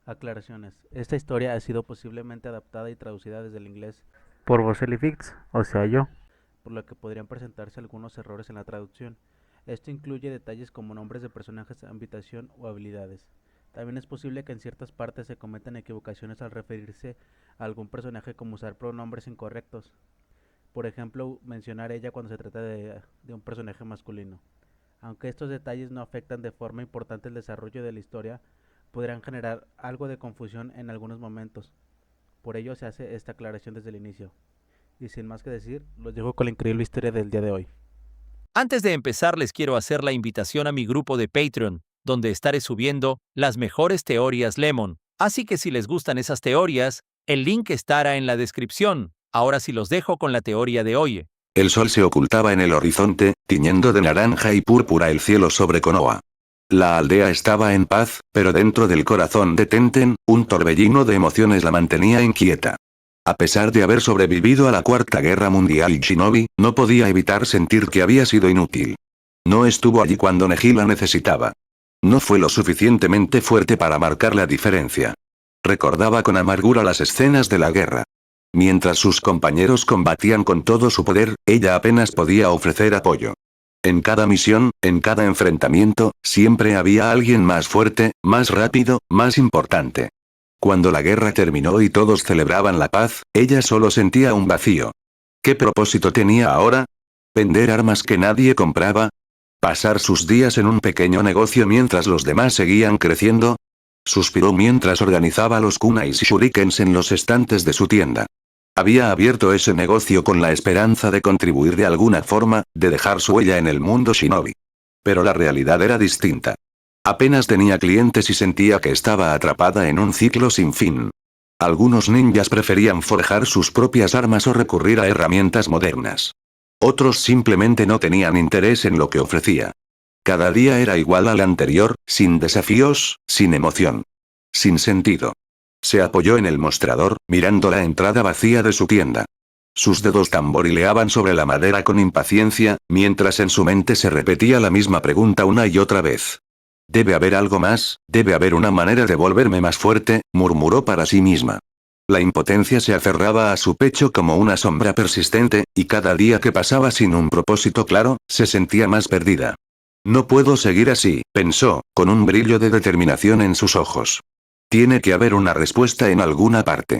Aclaraciones. Esta historia ha sido posiblemente adaptada y traducida desde el inglés por Boselli Fix, o sea yo, por lo que podrían presentarse algunos errores en la traducción. Esto incluye detalles como nombres de personajes, ambientación o habilidades. También es posible que en ciertas partes se cometan equivocaciones al referirse a algún personaje, como usar pronombres incorrectos. Por ejemplo, mencionar ella cuando se trata de un personaje masculino. Aunque estos detalles no afectan de forma importante el desarrollo de la historia, podrían generar algo de confusión en algunos momentos. Por ello se hace esta aclaración desde el inicio. Y sin más que decir, los dejo con la increíble historia del día de hoy. Antes de empezar, les quiero hacer la invitación a mi grupo de Patreon, donde estaré subiendo las mejores teorías Lemon. Así que si les gustan esas teorías, el link estará en la descripción. Ahora sí los dejo con la teoría de hoy. El sol se ocultaba en el horizonte, tiñendo de naranja y púrpura el cielo sobre Konoha. La aldea estaba en paz, pero dentro del corazón de Tenten, un torbellino de emociones la mantenía inquieta. A pesar de haber sobrevivido a la Cuarta Guerra Mundial y Shinobi, no podía evitar sentir que había sido inútil. No estuvo allí cuando Neji la necesitaba. No fue lo suficientemente fuerte para marcar la diferencia. Recordaba con amargura las escenas de la guerra. Mientras sus compañeros combatían con todo su poder, ella apenas podía ofrecer apoyo. En cada misión, en cada enfrentamiento, siempre había alguien más fuerte, más rápido, más importante. Cuando la guerra terminó y todos celebraban la paz, ella solo sentía un vacío. ¿Qué propósito tenía ahora? ¿Vender armas que nadie compraba? ¿Pasar sus días en un pequeño negocio mientras los demás seguían creciendo? Suspiró mientras organizaba los kunais y shurikens en los estantes de su tienda. Había abierto ese negocio con la esperanza de contribuir de alguna forma, de dejar su huella en el mundo shinobi. Pero la realidad era distinta. Apenas tenía clientes y sentía que estaba atrapada en un ciclo sin fin. Algunos ninjas preferían forjar sus propias armas o recurrir a herramientas modernas. Otros simplemente no tenían interés en lo que ofrecía. Cada día era igual al anterior, sin desafíos, sin emoción. Sin sentido. Se apoyó en el mostrador, mirando la entrada vacía de su tienda. Sus dedos tamborileaban sobre la madera con impaciencia, mientras en su mente se repetía la misma pregunta una y otra vez. Debe haber algo más, debe haber una manera de volverme más fuerte, murmuró para sí misma. La impotencia se aferraba a su pecho como una sombra persistente, y cada día que pasaba sin un propósito claro, se sentía más perdida. No puedo seguir así, pensó, con un brillo de determinación en sus ojos. Tiene que haber una respuesta en alguna parte.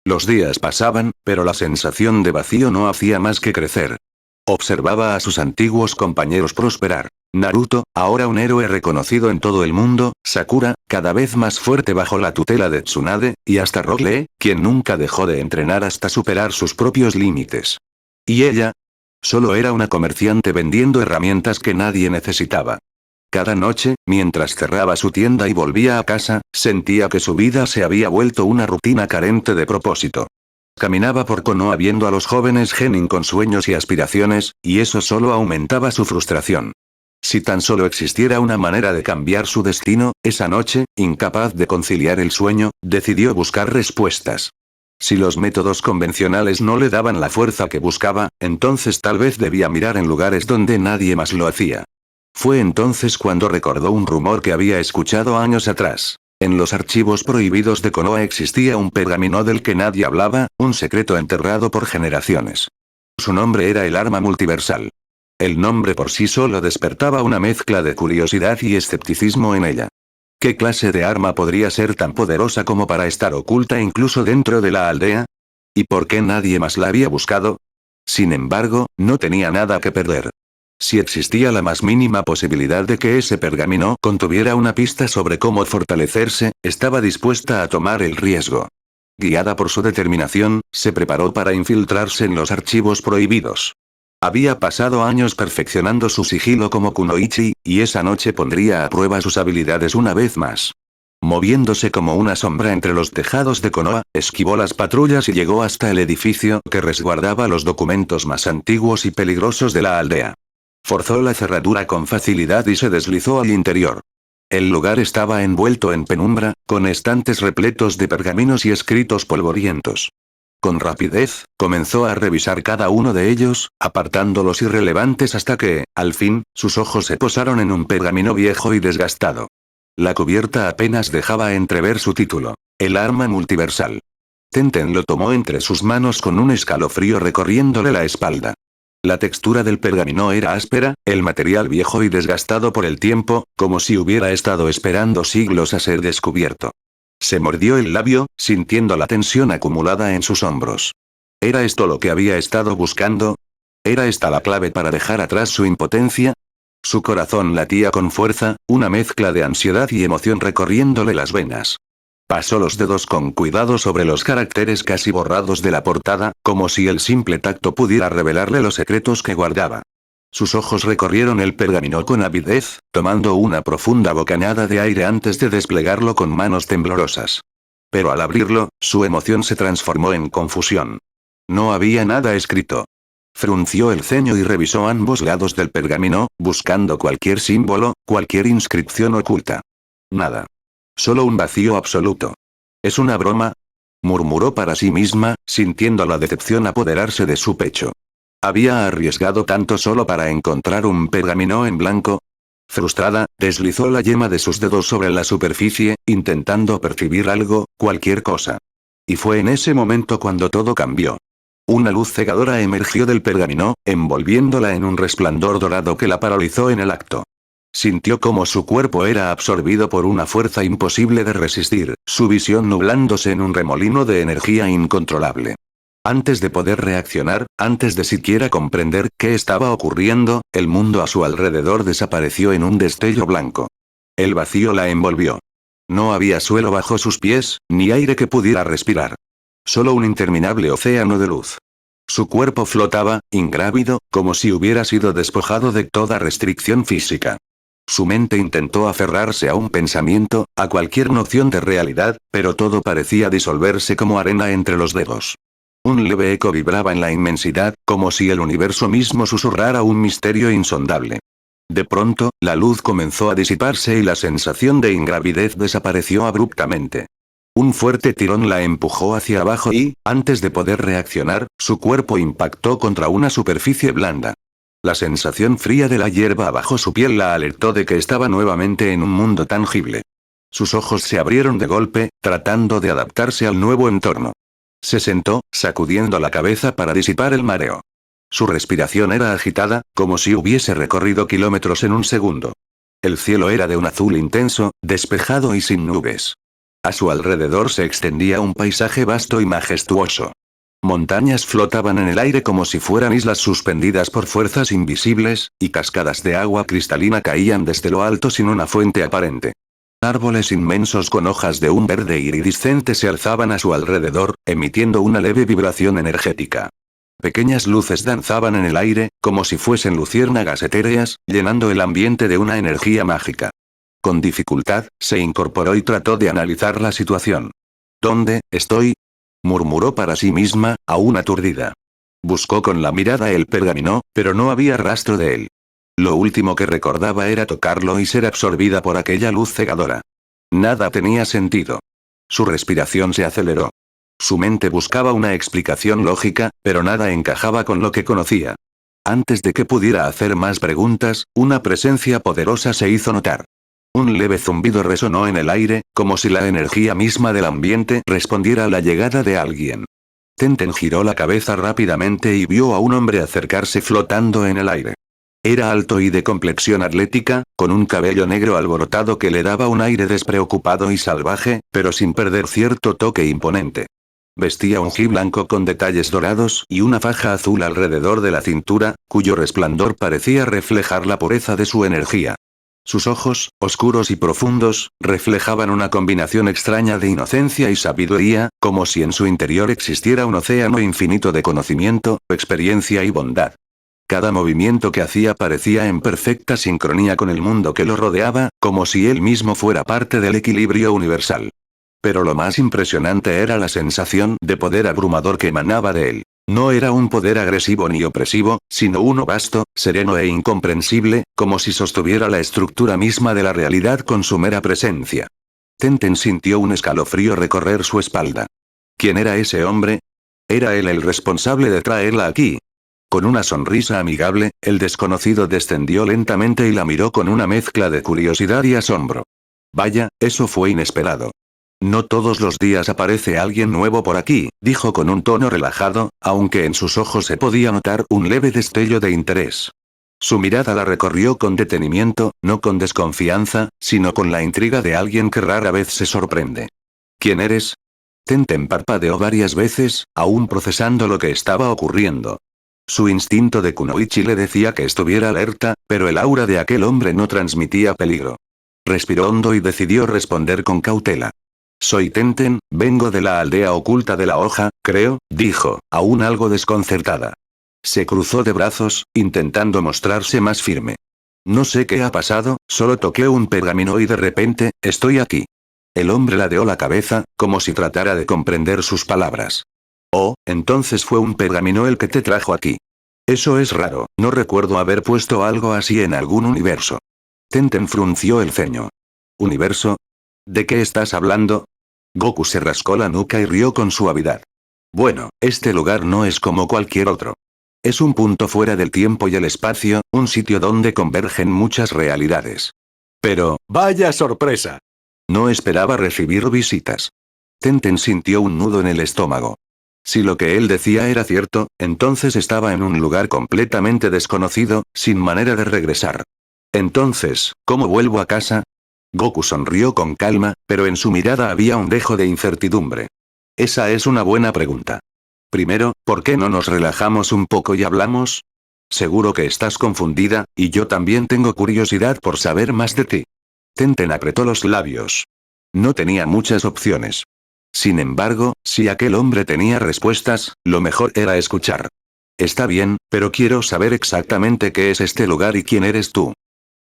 Los días pasaban, pero la sensación de vacío no hacía más que crecer. Observaba a sus antiguos compañeros prosperar. Naruto, ahora un héroe reconocido en todo el mundo, Sakura, cada vez más fuerte bajo la tutela de Tsunade, y hasta Rock Lee, quien nunca dejó de entrenar hasta superar sus propios límites. ¿Y ella? Solo era una comerciante vendiendo herramientas que nadie necesitaba. Cada noche, mientras cerraba su tienda y volvía a casa, sentía que su vida se había vuelto una rutina carente de propósito. Caminaba por Konoha viendo a los jóvenes genin con sueños y aspiraciones, y eso solo aumentaba su frustración. Si tan solo existiera una manera de cambiar su destino, esa noche, incapaz de conciliar el sueño, decidió buscar respuestas. Si los métodos convencionales no le daban la fuerza que buscaba, entonces tal vez debía mirar en lugares donde nadie más lo hacía. Fue entonces cuando recordó un rumor que había escuchado años atrás. En los archivos prohibidos de Konoha existía un pergamino del que nadie hablaba, un secreto enterrado por generaciones. Su nombre era el arma multiversal. El nombre por sí solo despertaba una mezcla de curiosidad y escepticismo en ella. ¿Qué clase de arma podría ser tan poderosa como para estar oculta incluso dentro de la aldea? ¿Y por qué nadie más la había buscado? Sin embargo, no tenía nada que perder. Si existía la más mínima posibilidad de que ese pergamino contuviera una pista sobre cómo fortalecerse, estaba dispuesta a tomar el riesgo. Guiada por su determinación, se preparó para infiltrarse en los archivos prohibidos. Había pasado años perfeccionando su sigilo como kunoichi, y esa noche pondría a prueba sus habilidades una vez más. Moviéndose como una sombra entre los tejados de Konoha, esquivó las patrullas y llegó hasta el edificio que resguardaba los documentos más antiguos y peligrosos de la aldea. Forzó la cerradura con facilidad y se deslizó al interior. El lugar estaba envuelto en penumbra, con estantes repletos de pergaminos y escritos polvorientos. Con rapidez, comenzó a revisar cada uno de ellos, apartando los irrelevantes hasta que, al fin, sus ojos se posaron en un pergamino viejo y desgastado. La cubierta apenas dejaba entrever su título. El arma multiversal. Tenten lo tomó entre sus manos con un escalofrío recorriéndole la espalda. La textura del pergamino era áspera, el material viejo y desgastado por el tiempo, como si hubiera estado esperando siglos a ser descubierto. Se mordió el labio, sintiendo la tensión acumulada en sus hombros. ¿Era esto lo que había estado buscando? ¿Era esta la clave para dejar atrás su impotencia? Su corazón latía con fuerza, una mezcla de ansiedad y emoción recorriéndole las venas. Pasó los dedos con cuidado sobre los caracteres casi borrados de la portada, como si el simple tacto pudiera revelarle los secretos que guardaba. Sus ojos recorrieron el pergamino con avidez, tomando una profunda bocanada de aire antes de desplegarlo con manos temblorosas. Pero al abrirlo, su emoción se transformó en confusión. No había nada escrito. Frunció el ceño y revisó ambos lados del pergamino, buscando cualquier símbolo, cualquier inscripción oculta. Nada. Solo un vacío absoluto. ¿Es una broma?, murmuró para sí misma, sintiendo la decepción apoderarse de su pecho. ¿Había arriesgado tanto solo para encontrar un pergamino en blanco? Frustrada, deslizó la yema de sus dedos sobre la superficie, intentando percibir algo, cualquier cosa. Y fue en ese momento cuando todo cambió. Una luz cegadora emergió del pergamino, envolviéndola en un resplandor dorado que la paralizó en el acto. Sintió como su cuerpo era absorbido por una fuerza imposible de resistir, su visión nublándose en un remolino de energía incontrolable. Antes de poder reaccionar, antes de siquiera comprender qué estaba ocurriendo, el mundo a su alrededor desapareció en un destello blanco. El vacío la envolvió. No había suelo bajo sus pies, ni aire que pudiera respirar. Solo un interminable océano de luz. Su cuerpo flotaba, ingrávido, como si hubiera sido despojado de toda restricción física. Su mente intentó aferrarse a un pensamiento, a cualquier noción de realidad, pero todo parecía disolverse como arena entre los dedos. Un leve eco vibraba en la inmensidad, como si el universo mismo susurrara un misterio insondable. De pronto, la luz comenzó a disiparse y la sensación de ingravidez desapareció abruptamente. Un fuerte tirón la empujó hacia abajo y, antes de poder reaccionar, su cuerpo impactó contra una superficie blanda. La sensación fría de la hierba bajo su piel la alertó de que estaba nuevamente en un mundo tangible. Sus ojos se abrieron de golpe, tratando de adaptarse al nuevo entorno. Se sentó, sacudiendo la cabeza para disipar el mareo. Su respiración era agitada, como si hubiese recorrido kilómetros en un segundo. El cielo era de un azul intenso, despejado y sin nubes. A su alrededor se extendía un paisaje vasto y majestuoso. Montañas flotaban en el aire como si fueran islas suspendidas por fuerzas invisibles, y cascadas de agua cristalina caían desde lo alto sin una fuente aparente. Árboles inmensos con hojas de un verde iridiscente se alzaban a su alrededor, emitiendo una leve vibración energética. Pequeñas luces danzaban en el aire, como si fuesen luciérnagas etéreas, llenando el ambiente de una energía mágica. Con dificultad, se incorporó y trató de analizar la situación. ¿Dónde estoy?, murmuró para sí misma, aún aturdida. Buscó con la mirada el pergamino, pero no había rastro de él. Lo último que recordaba era tocarlo y ser absorbida por aquella luz cegadora. Nada tenía sentido. Su respiración se aceleró. Su mente buscaba una explicación lógica, pero nada encajaba con lo que conocía. Antes de que pudiera hacer más preguntas, una presencia poderosa se hizo notar. Un leve zumbido resonó en el aire, como si la energía misma del ambiente respondiera a la llegada de alguien. Tenten giró la cabeza rápidamente y vio a un hombre acercarse flotando en el aire. Era alto y de complexión atlética, con un cabello negro alborotado que le daba un aire despreocupado y salvaje, pero sin perder cierto toque imponente. Vestía un ji blanco con detalles dorados y una faja azul alrededor de la cintura, cuyo resplandor parecía reflejar la pureza de su energía. Sus ojos, oscuros y profundos, reflejaban una combinación extraña de inocencia y sabiduría, como si en su interior existiera un océano infinito de conocimiento, experiencia y bondad. Cada movimiento que hacía parecía en perfecta sincronía con el mundo que lo rodeaba, como si él mismo fuera parte del equilibrio universal. Pero lo más impresionante era la sensación de poder abrumador que emanaba de él. No era un poder agresivo ni opresivo, sino uno vasto, sereno e incomprensible, como si sostuviera la estructura misma de la realidad con su mera presencia. Tenten sintió un escalofrío recorrer su espalda. ¿Quién era ese hombre? ¿Era él el responsable de traerla aquí? Con una sonrisa amigable, el desconocido descendió lentamente y la miró con una mezcla de curiosidad y asombro. Vaya, eso fue inesperado. No todos los días aparece alguien nuevo por aquí, dijo con un tono relajado, aunque en sus ojos se podía notar un leve destello de interés. Su mirada la recorrió con detenimiento, no con desconfianza, sino con la intriga de alguien que rara vez se sorprende. ¿Quién eres? Tenten parpadeó varias veces, aún procesando lo que estaba ocurriendo. Su instinto de kunoichi le decía que estuviera alerta, pero el aura de aquel hombre no transmitía peligro. Respiró hondo y decidió responder con cautela. Soy Tenten, vengo de la aldea oculta de la hoja, creo, dijo, aún algo desconcertada. Se cruzó de brazos, intentando mostrarse más firme. No sé qué ha pasado, solo toqué un pergamino y de repente, estoy aquí. El hombre ladeó la cabeza, como si tratara de comprender sus palabras. Oh, entonces fue un pergamino el que te trajo aquí. Eso es raro, no recuerdo haber puesto algo así en algún universo. Tenten frunció el ceño. ¿Universo? ¿De qué estás hablando? Goku se rascó la nuca y rió con suavidad. Bueno, este lugar no es como cualquier otro. Es un punto fuera del tiempo y el espacio, un sitio donde convergen muchas realidades. Pero, ¡vaya sorpresa! No esperaba recibir visitas. Tenten sintió un nudo en el estómago. Si lo que él decía era cierto, entonces estaba en un lugar completamente desconocido, sin manera de regresar. Entonces, ¿cómo vuelvo a casa? Goku sonrió con calma, pero en su mirada había un dejo de incertidumbre. Esa es una buena pregunta. Primero, ¿por qué no nos relajamos un poco y hablamos? Seguro que estás confundida, y yo también tengo curiosidad por saber más de ti. Tenten apretó los labios. No tenía muchas opciones. Sin embargo, si aquel hombre tenía respuestas, lo mejor era escuchar. Está bien, pero quiero saber exactamente qué es este lugar y quién eres tú.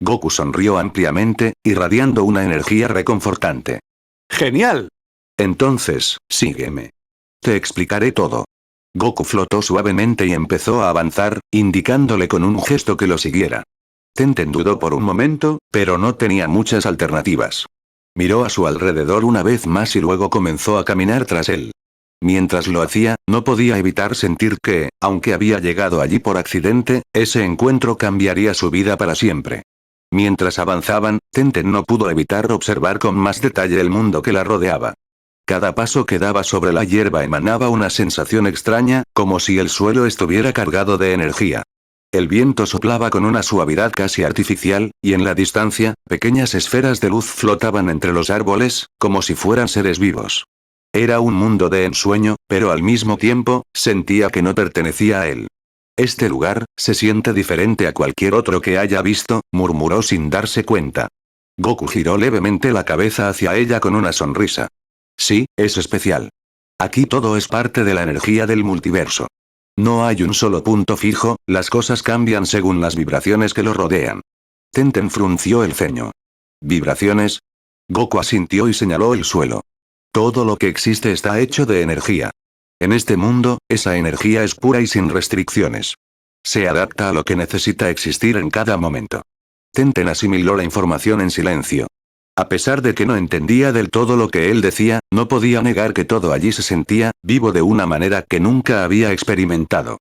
Goku sonrió ampliamente, irradiando una energía reconfortante. ¡Genial! Entonces, sígueme. Te explicaré todo. Goku flotó suavemente y empezó a avanzar, indicándole con un gesto que lo siguiera. Tenten dudó por un momento, pero no tenía muchas alternativas. Miró a su alrededor una vez más y luego comenzó a caminar tras él. Mientras lo hacía, no podía evitar sentir que, aunque había llegado allí por accidente, ese encuentro cambiaría su vida para siempre. Mientras avanzaban, Tenten no pudo evitar observar con más detalle el mundo que la rodeaba. Cada paso que daba sobre la hierba emanaba una sensación extraña, como si el suelo estuviera cargado de energía. El viento soplaba con una suavidad casi artificial, y en la distancia, pequeñas esferas de luz flotaban entre los árboles, como si fueran seres vivos. Era un mundo de ensueño, pero al mismo tiempo, sentía que no pertenecía a él. Este lugar, se siente diferente a cualquier otro que haya visto, murmuró sin darse cuenta. Goku giró levemente la cabeza hacia ella con una sonrisa. Sí, es especial. Aquí todo es parte de la energía del multiverso. No hay un solo punto fijo, las cosas cambian según las vibraciones que lo rodean. Tenten frunció el ceño. ¿Vibraciones? Goku asintió y señaló el suelo. Todo lo que existe está hecho de energía. En este mundo, esa energía es pura y sin restricciones. Se adapta a lo que necesita existir en cada momento. Tenten asimiló la información en silencio. A pesar de que no entendía del todo lo que él decía, no podía negar que todo allí se sentía vivo de una manera que nunca había experimentado.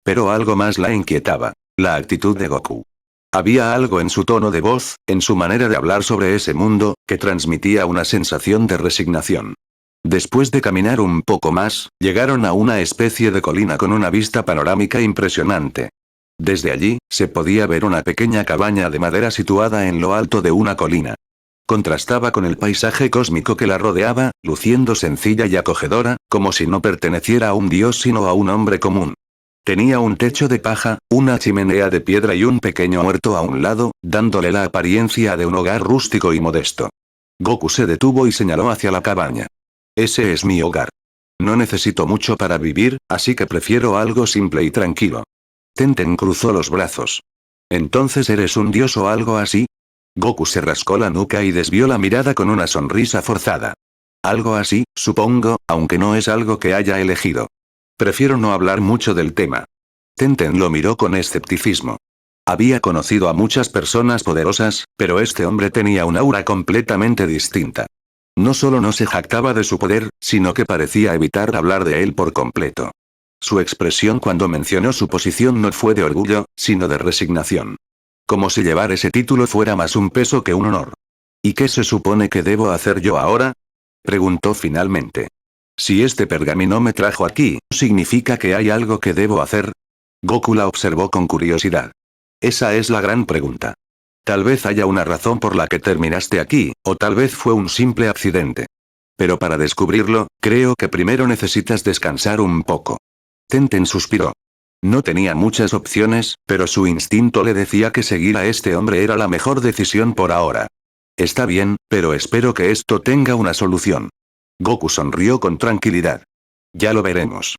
Pero algo más la inquietaba: la actitud de Goku. Había algo en su tono de voz, en su manera de hablar sobre ese mundo, que transmitía una sensación de resignación. Después de caminar un poco más, llegaron a una especie de colina con una vista panorámica impresionante. Desde allí, se podía ver una pequeña cabaña de madera situada en lo alto de una colina. Contrastaba con el paisaje cósmico que la rodeaba, luciendo sencilla y acogedora, como si no perteneciera a un dios sino a un hombre común. Tenía un techo de paja, una chimenea de piedra y un pequeño huerto a un lado, dándole la apariencia de un hogar rústico y modesto. Goku se detuvo y señaló hacia la cabaña. Ese es mi hogar. No necesito mucho para vivir, así que prefiero algo simple y tranquilo. Tenten cruzó los brazos. ¿Entonces eres un dios o algo así? Goku se rascó la nuca y desvió la mirada con una sonrisa forzada. Algo así, supongo, aunque no es algo que haya elegido. Prefiero no hablar mucho del tema. Tenten lo miró con escepticismo. Había conocido a muchas personas poderosas, pero este hombre tenía un aura completamente distinta. No solo no se jactaba de su poder, sino que parecía evitar hablar de él por completo. Su expresión cuando mencionó su posición no fue de orgullo, sino de resignación. Como si llevar ese título fuera más un peso que un honor. ¿Y qué se supone que debo hacer yo ahora? Preguntó finalmente. Si este pergamino me trajo aquí, ¿significa que hay algo que debo hacer? Goku la observó con curiosidad. Esa es la gran pregunta. Tal vez haya una razón por la que terminaste aquí, o tal vez fue un simple accidente. Pero para descubrirlo, creo que primero necesitas descansar un poco. Tenten suspiró. No tenía muchas opciones, pero su instinto le decía que seguir a este hombre era la mejor decisión por ahora. Está bien, pero espero que esto tenga una solución. Goku sonrió con tranquilidad. Ya lo veremos.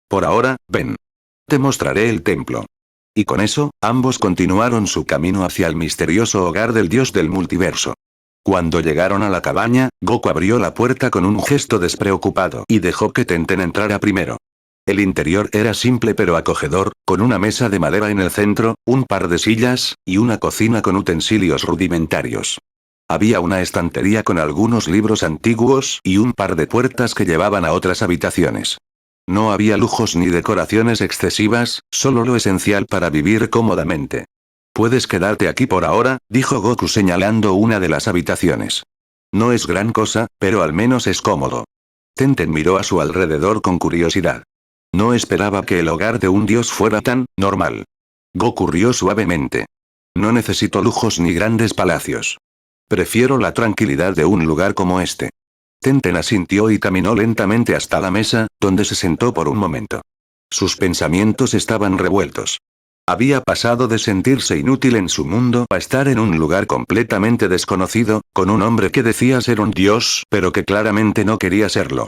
Por ahora, ven. Te mostraré el templo. Y con eso, ambos continuaron su camino hacia el misterioso hogar del dios del multiverso. Cuando llegaron a la cabaña, Goku abrió la puerta con un gesto despreocupado y dejó que Tenten entrara primero. El interior era simple pero acogedor, con una mesa de madera en el centro, un par de sillas, y una cocina con utensilios rudimentarios. Había una estantería con algunos libros antiguos y un par de puertas que llevaban a otras habitaciones. No había lujos ni decoraciones excesivas, solo lo esencial para vivir cómodamente. Puedes quedarte aquí por ahora, dijo Goku señalando una de las habitaciones. No es gran cosa, pero al menos es cómodo. Tenten miró a su alrededor con curiosidad. No esperaba que el hogar de un dios fuera tan normal. Goku rió suavemente. No necesito lujos ni grandes palacios. Prefiero la tranquilidad de un lugar como este. Tenten asintió y caminó lentamente hasta la mesa, donde se sentó por un momento. Sus pensamientos estaban revueltos. Había pasado de sentirse inútil en su mundo a estar en un lugar completamente desconocido, con un hombre que decía ser un dios, pero que claramente no quería serlo.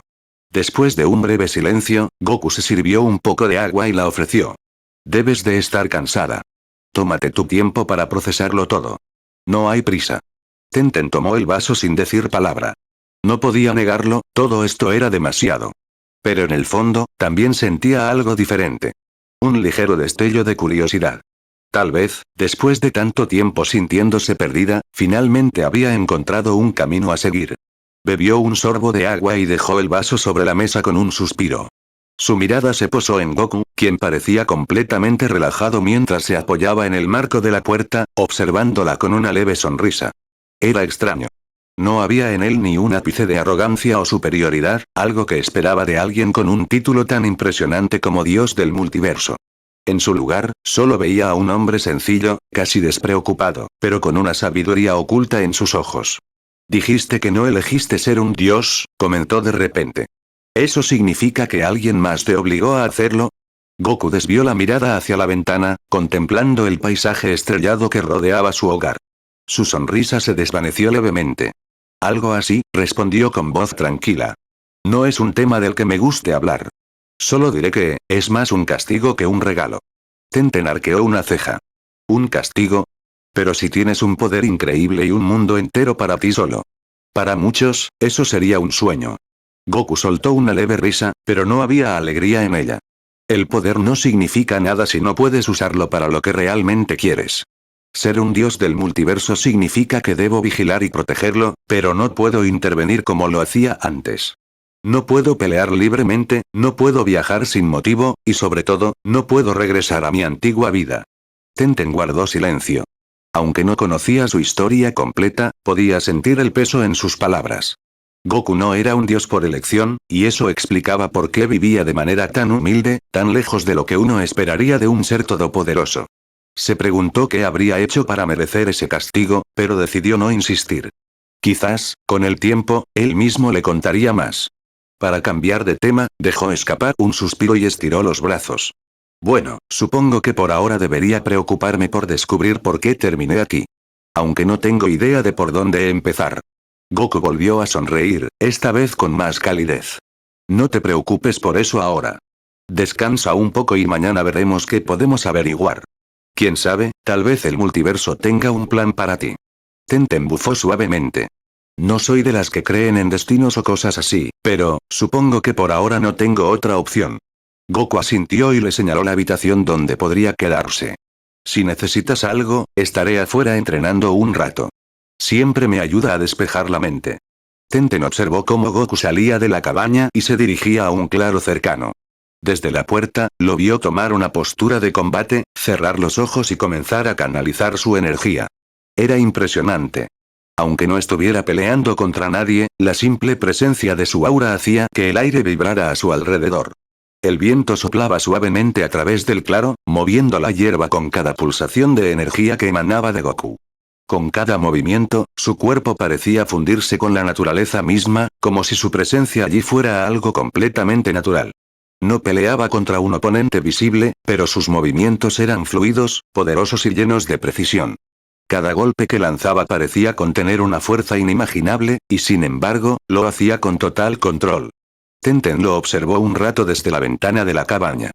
Después de un breve silencio, Goku se sirvió un poco de agua y la ofreció. Debes de estar cansada. Tómate tu tiempo para procesarlo todo. No hay prisa. Tenten tomó el vaso sin decir palabra. No podía negarlo, todo esto era demasiado. Pero en el fondo, también sentía algo diferente. Un ligero destello de curiosidad. Tal vez, después de tanto tiempo sintiéndose perdida, finalmente había encontrado un camino a seguir. Bebió un sorbo de agua y dejó el vaso sobre la mesa con un suspiro. Su mirada se posó en Goku, quien parecía completamente relajado mientras se apoyaba en el marco de la puerta, observándola con una leve sonrisa. Era extraño. No había en él ni un ápice de arrogancia o superioridad, algo que esperaba de alguien con un título tan impresionante como Dios del Multiverso. En su lugar, solo veía a un hombre sencillo, casi despreocupado, pero con una sabiduría oculta en sus ojos. Dijiste que no elegiste ser un dios, comentó de repente. ¿Eso significa que alguien más te obligó a hacerlo? Goku desvió la mirada hacia la ventana, contemplando el paisaje estrellado que rodeaba su hogar. Su sonrisa se desvaneció levemente. Algo así, respondió con voz tranquila. No es un tema del que me guste hablar. Solo diré que, es más un castigo que un regalo. Tenten arqueó una ceja. ¿Un castigo? Pero si tienes un poder increíble y un mundo entero para ti solo. Para muchos, eso sería un sueño. Goku soltó una leve risa, pero no había alegría en ella. El poder no significa nada si no puedes usarlo para lo que realmente quieres. Ser un dios del multiverso significa que debo vigilar y protegerlo, pero no puedo intervenir como lo hacía antes. No puedo pelear libremente, no puedo viajar sin motivo, y sobre todo, no puedo regresar a mi antigua vida. Tenten guardó silencio. Aunque no conocía su historia completa, podía sentir el peso en sus palabras. Goku no era un dios por elección, y eso explicaba por qué vivía de manera tan humilde, tan lejos de lo que uno esperaría de un ser todopoderoso. Se preguntó qué habría hecho para merecer ese castigo, pero decidió no insistir. Quizás, con el tiempo, él mismo le contaría más. Para cambiar de tema, dejó escapar un suspiro y estiró los brazos. Bueno, supongo que por ahora debería preocuparme por descubrir por qué terminé aquí. Aunque no tengo idea de por dónde empezar. Goku volvió a sonreír, esta vez con más calidez. No te preocupes por eso ahora. Descansa un poco y mañana veremos qué podemos averiguar. Quién sabe, tal vez el multiverso tenga un plan para ti. Tenten bufó suavemente. No soy de las que creen en destinos o cosas así, pero, supongo que por ahora no tengo otra opción. Goku asintió y le señaló la habitación donde podría quedarse. Si necesitas algo, estaré afuera entrenando un rato. Siempre me ayuda a despejar la mente. Tenten observó cómo Goku salía de la cabaña y se dirigía a un claro cercano. Desde la puerta, lo vio tomar una postura de combate, cerrar los ojos y comenzar a canalizar su energía. Era impresionante. Aunque no estuviera peleando contra nadie, la simple presencia de su aura hacía que el aire vibrara a su alrededor. El viento soplaba suavemente a través del claro, moviendo la hierba con cada pulsación de energía que emanaba de Goku. Con cada movimiento, su cuerpo parecía fundirse con la naturaleza misma, como si su presencia allí fuera algo completamente natural. No peleaba contra un oponente visible, pero sus movimientos eran fluidos, poderosos y llenos de precisión. Cada golpe que lanzaba parecía contener una fuerza inimaginable, y sin embargo, lo hacía con total control. Tenten lo observó un rato desde la ventana de la cabaña.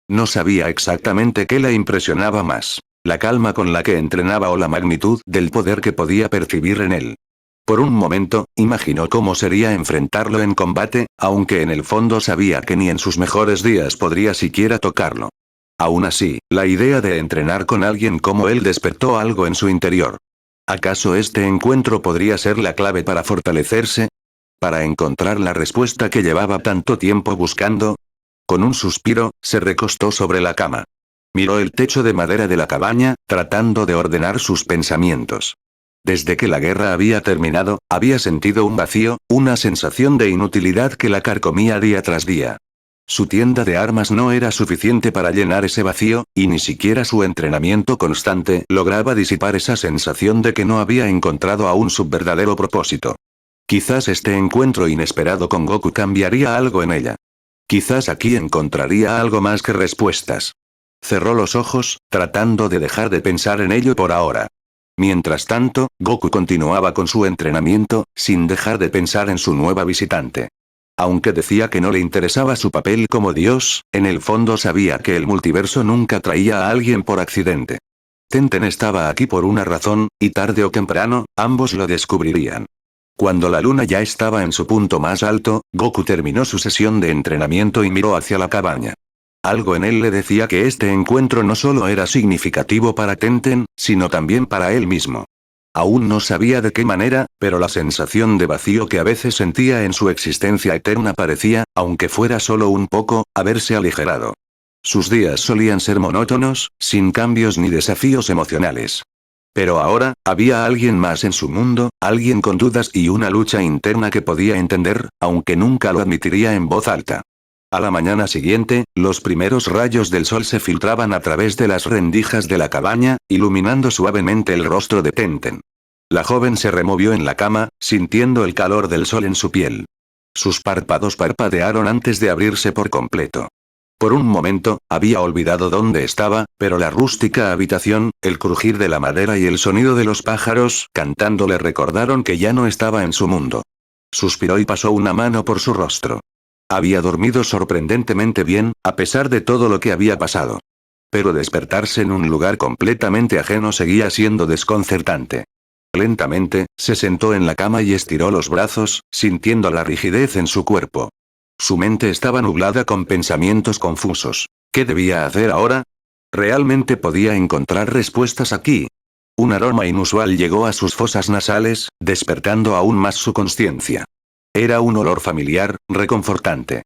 No sabía exactamente qué la impresionaba más, la calma con la que entrenaba o la magnitud del poder que podía percibir en él. Por un momento, imaginó cómo sería enfrentarlo en combate, aunque en el fondo sabía que ni en sus mejores días podría siquiera tocarlo. Aún así, la idea de entrenar con alguien como él despertó algo en su interior. ¿Acaso este encuentro podría ser la clave para fortalecerse? ¿Para encontrar la respuesta que llevaba tanto tiempo buscando? Con un suspiro, se recostó sobre la cama. Miró el techo de madera de la cabaña, tratando de ordenar sus pensamientos. Desde que la guerra había terminado, había sentido un vacío, una sensación de inutilidad que la carcomía día tras día. Su tienda de armas no era suficiente para llenar ese vacío, y ni siquiera su entrenamiento constante lograba disipar esa sensación de que no había encontrado aún su verdadero propósito. Quizás este encuentro inesperado con Goku cambiaría algo en ella. Quizás aquí encontraría algo más que respuestas. Cerró los ojos, tratando de dejar de pensar en ello por ahora. Mientras tanto, Goku continuaba con su entrenamiento, sin dejar de pensar en su nueva visitante. Aunque decía que no le interesaba su papel como Dios, en el fondo sabía que el multiverso nunca traía a alguien por accidente. Tenten estaba aquí por una razón, y tarde o temprano, ambos lo descubrirían. Cuando la luna ya estaba en su punto más alto, Goku terminó su sesión de entrenamiento y miró hacia la cabaña. Algo en él le decía que este encuentro no solo era significativo para Tenten, sino también para él mismo. Aún no sabía de qué manera, pero la sensación de vacío que a veces sentía en su existencia eterna parecía, aunque fuera solo un poco, haberse aligerado. Sus días solían ser monótonos, sin cambios ni desafíos emocionales. Pero ahora, había alguien más en su mundo, alguien con dudas y una lucha interna que podía entender, aunque nunca lo admitiría en voz alta. A la mañana siguiente, los primeros rayos del sol se filtraban a través de las rendijas de la cabaña, iluminando suavemente el rostro de Tenten. La joven se removió en la cama, sintiendo el calor del sol en su piel. Sus párpados parpadearon antes de abrirse por completo. Por un momento, había olvidado dónde estaba, pero la rústica habitación, el crujir de la madera y el sonido de los pájaros cantando le recordaron que ya no estaba en su mundo. Suspiró y pasó una mano por su rostro. Había dormido sorprendentemente bien, a pesar de todo lo que había pasado. Pero despertarse en un lugar completamente ajeno seguía siendo desconcertante. Lentamente, se sentó en la cama y estiró los brazos, sintiendo la rigidez en su cuerpo. Su mente estaba nublada con pensamientos confusos. ¿Qué debía hacer ahora? ¿Realmente podía encontrar respuestas aquí? Un aroma inusual llegó a sus fosas nasales, despertando aún más su conciencia. Era un olor familiar, reconfortante.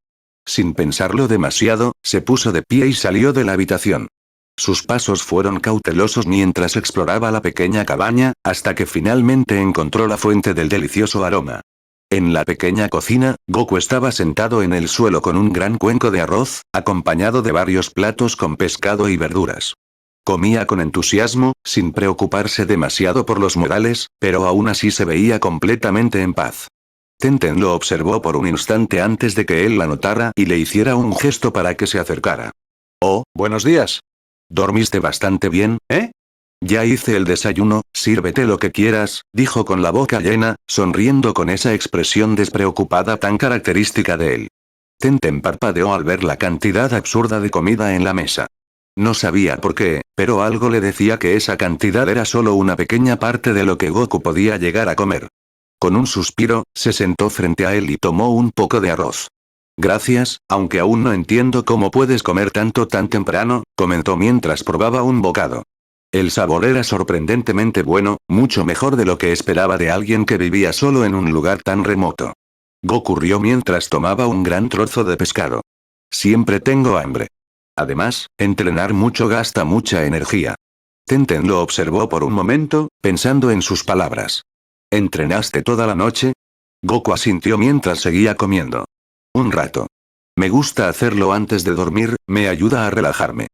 Sin pensarlo demasiado, se puso de pie y salió de la habitación. Sus pasos fueron cautelosos mientras exploraba la pequeña cabaña, hasta que finalmente encontró la fuente del delicioso aroma. En la pequeña cocina, Goku estaba sentado en el suelo con un gran cuenco de arroz, acompañado de varios platos con pescado y verduras. Comía con entusiasmo, sin preocuparse demasiado por los modales, pero aún así se veía completamente en paz. Tenten lo observó por un instante antes de que él la notara y le hiciera un gesto para que se acercara. «Oh, buenos días. ¿Dormiste bastante bien, eh?» «Ya hice el desayuno, sírvete lo que quieras», dijo con la boca llena, sonriendo con esa expresión despreocupada tan característica de él. Tenten parpadeó al ver la cantidad absurda de comida en la mesa. No sabía por qué, pero algo le decía que esa cantidad era solo una pequeña parte de lo que Goku podía llegar a comer. Con un suspiro, se sentó frente a él y tomó un poco de arroz. «Gracias, aunque aún no entiendo cómo puedes comer tanto tan temprano», comentó mientras probaba un bocado. El sabor era sorprendentemente bueno, mucho mejor de lo que esperaba de alguien que vivía solo en un lugar tan remoto. Goku rió mientras tomaba un gran trozo de pescado. «Siempre tengo hambre. Además, entrenar mucho gasta mucha energía». Tenten lo observó por un momento, pensando en sus palabras. ¿Entrenaste toda la noche? Goku asintió mientras seguía comiendo. Un rato. Me gusta hacerlo antes de dormir, me ayuda a relajarme.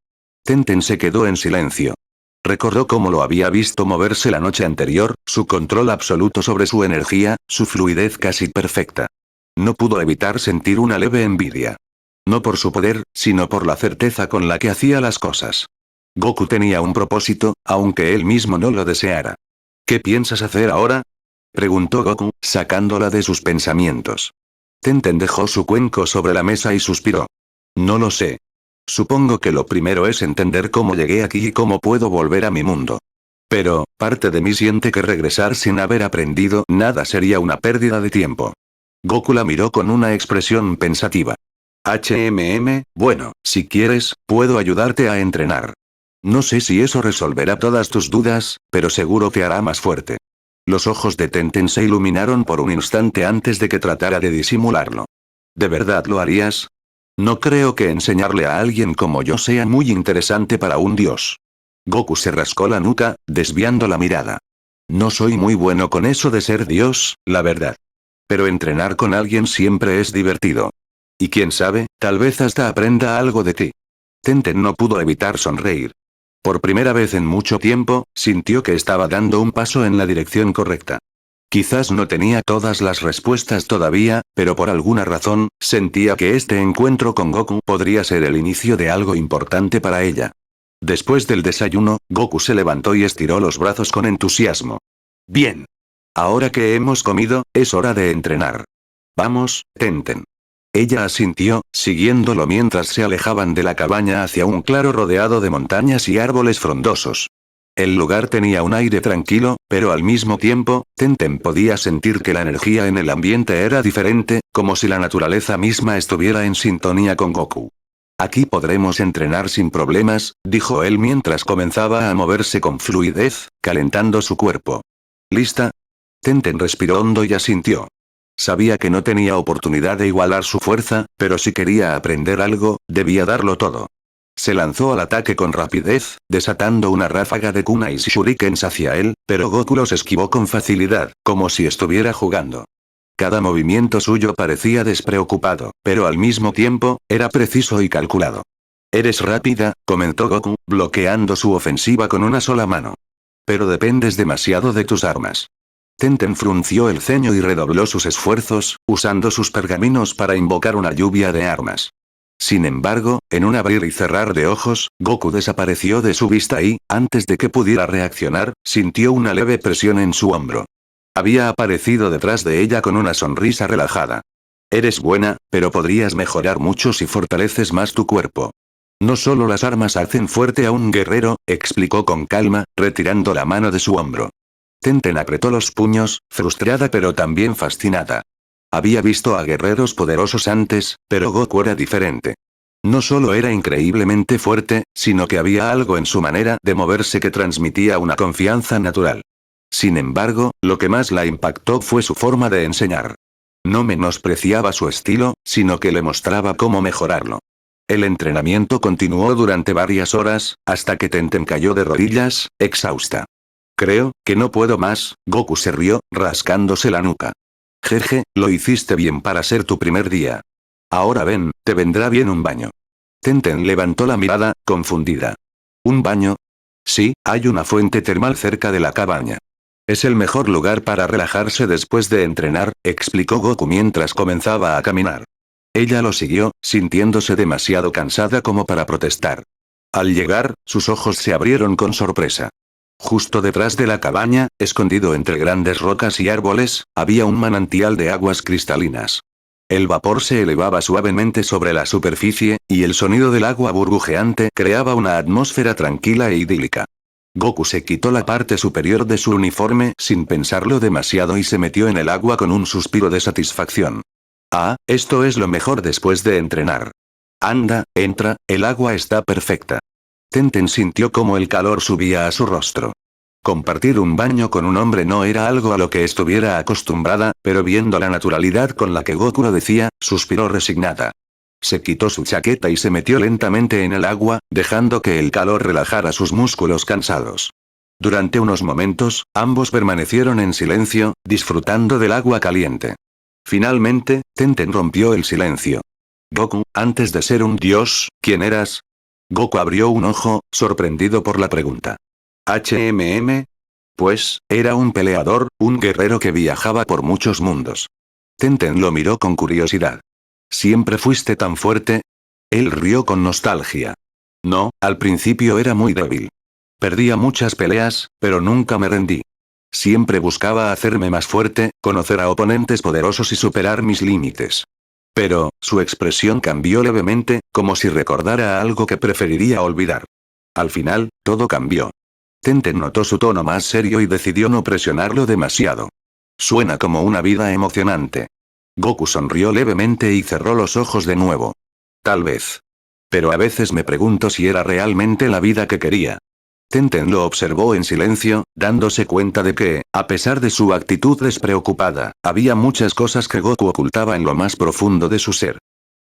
Tenten se quedó en silencio. Recordó cómo lo había visto moverse la noche anterior, su control absoluto sobre su energía, su fluidez casi perfecta. No pudo evitar sentir una leve envidia. No por su poder, sino por la certeza con la que hacía las cosas. Goku tenía un propósito, aunque él mismo no lo deseara. ¿Qué piensas hacer ahora?, preguntó Goku, sacándola de sus pensamientos. Tenten dejó su cuenco sobre la mesa y suspiró. No lo sé. Supongo que lo primero es entender cómo llegué aquí y cómo puedo volver a mi mundo. Pero, parte de mí siente que regresar sin haber aprendido nada sería una pérdida de tiempo. Goku la miró con una expresión pensativa. Bueno, si quieres, puedo ayudarte a entrenar. No sé si eso resolverá todas tus dudas, pero seguro te hará más fuerte. Los ojos de Tenten se iluminaron por un instante antes de que tratara de disimularlo. ¿De verdad lo harías? No creo que enseñarle a alguien como yo sea muy interesante para un dios. Goku se rascó la nuca, desviando la mirada. No soy muy bueno con eso de ser dios, la verdad. Pero entrenar con alguien siempre es divertido. Y quién sabe, tal vez hasta aprenda algo de ti. Tenten no pudo evitar sonreír. Por primera vez en mucho tiempo, sintió que estaba dando un paso en la dirección correcta. Quizás no tenía todas las respuestas todavía, pero por alguna razón, sentía que este encuentro con Goku podría ser el inicio de algo importante para ella. Después del desayuno, Goku se levantó y estiró los brazos con entusiasmo. Bien. Ahora que hemos comido, es hora de entrenar. Vamos, Tenten. Ella asintió, siguiéndolo mientras se alejaban de la cabaña hacia un claro rodeado de montañas y árboles frondosos. El lugar tenía un aire tranquilo, pero al mismo tiempo, Tenten podía sentir que la energía en el ambiente era diferente, como si la naturaleza misma estuviera en sintonía con Goku. Aquí podremos entrenar sin problemas, dijo él mientras comenzaba a moverse con fluidez, calentando su cuerpo. ¿Lista? Tenten respiró hondo y asintió. Sabía que no tenía oportunidad de igualar su fuerza, pero si quería aprender algo, debía darlo todo. Se lanzó al ataque con rapidez, desatando una ráfaga de kunais y shurikens hacia él, pero Goku los esquivó con facilidad, como si estuviera jugando. Cada movimiento suyo parecía despreocupado, pero al mismo tiempo, era preciso y calculado. Eres rápida, comentó Goku, bloqueando su ofensiva con una sola mano. Pero dependes demasiado de tus armas. Tenten frunció el ceño y redobló sus esfuerzos, usando sus pergaminos para invocar una lluvia de armas. Sin embargo, en un abrir y cerrar de ojos, Goku desapareció de su vista y, antes de que pudiera reaccionar, sintió una leve presión en su hombro. Había aparecido detrás de ella con una sonrisa relajada. Eres buena, pero podrías mejorar mucho si fortaleces más tu cuerpo. No solo las armas hacen fuerte a un guerrero, explicó con calma, retirando la mano de su hombro. Tenten apretó los puños, frustrada pero también fascinada. Había visto a guerreros poderosos antes, pero Goku era diferente. No solo era increíblemente fuerte, sino que había algo en su manera de moverse que transmitía una confianza natural. Sin embargo, lo que más la impactó fue su forma de enseñar. No menospreciaba su estilo, sino que le mostraba cómo mejorarlo. El entrenamiento continuó durante varias horas, hasta que Tenten cayó de rodillas, exhausta. Creo que no puedo más, Goku se rió, rascándose la nuca. Jeje, lo hiciste bien para ser tu primer día. Ahora ven, te vendrá bien un baño. Tenten levantó la mirada, confundida. ¿Un baño? Sí, hay una fuente termal cerca de la cabaña. Es el mejor lugar para relajarse después de entrenar, explicó Goku mientras comenzaba a caminar. Ella lo siguió, sintiéndose demasiado cansada como para protestar. Al llegar, sus ojos se abrieron con sorpresa. Justo detrás de la cabaña, escondido entre grandes rocas y árboles, había un manantial de aguas cristalinas. El vapor se elevaba suavemente sobre la superficie, y el sonido del agua burbujeante creaba una atmósfera tranquila e idílica. Goku se quitó la parte superior de su uniforme sin pensarlo demasiado y se metió en el agua con un suspiro de satisfacción. Ah, esto es lo mejor después de entrenar. Anda, entra, el agua está perfecta. Tenten sintió cómo el calor subía a su rostro. Compartir un baño con un hombre no era algo a lo que estuviera acostumbrada, pero viendo la naturalidad con la que Goku lo decía, suspiró resignada. Se quitó su chaqueta y se metió lentamente en el agua, dejando que el calor relajara sus músculos cansados. Durante unos momentos, ambos permanecieron en silencio, disfrutando del agua caliente. Finalmente, Tenten rompió el silencio. Goku, antes de ser un dios, ¿quién eras? Goku abrió un ojo, sorprendido por la pregunta. Pues, era un peleador, un guerrero que viajaba por muchos mundos. Tenten lo miró con curiosidad. ¿Siempre fuiste tan fuerte? Él rió con nostalgia. No, al principio era muy débil. Perdía muchas peleas, pero nunca me rendí. Siempre buscaba hacerme más fuerte, conocer a oponentes poderosos y superar mis límites. Pero, su expresión cambió levemente, como si recordara algo que preferiría olvidar. Al final, todo cambió. Tenten notó su tono más serio y decidió no presionarlo demasiado. Suena como una vida emocionante. Goku sonrió levemente y cerró los ojos de nuevo. Tal vez. Pero a veces me pregunto si era realmente la vida que quería. Tenten lo observó en silencio, dándose cuenta de que, a pesar de su actitud despreocupada, había muchas cosas que Goku ocultaba en lo más profundo de su ser.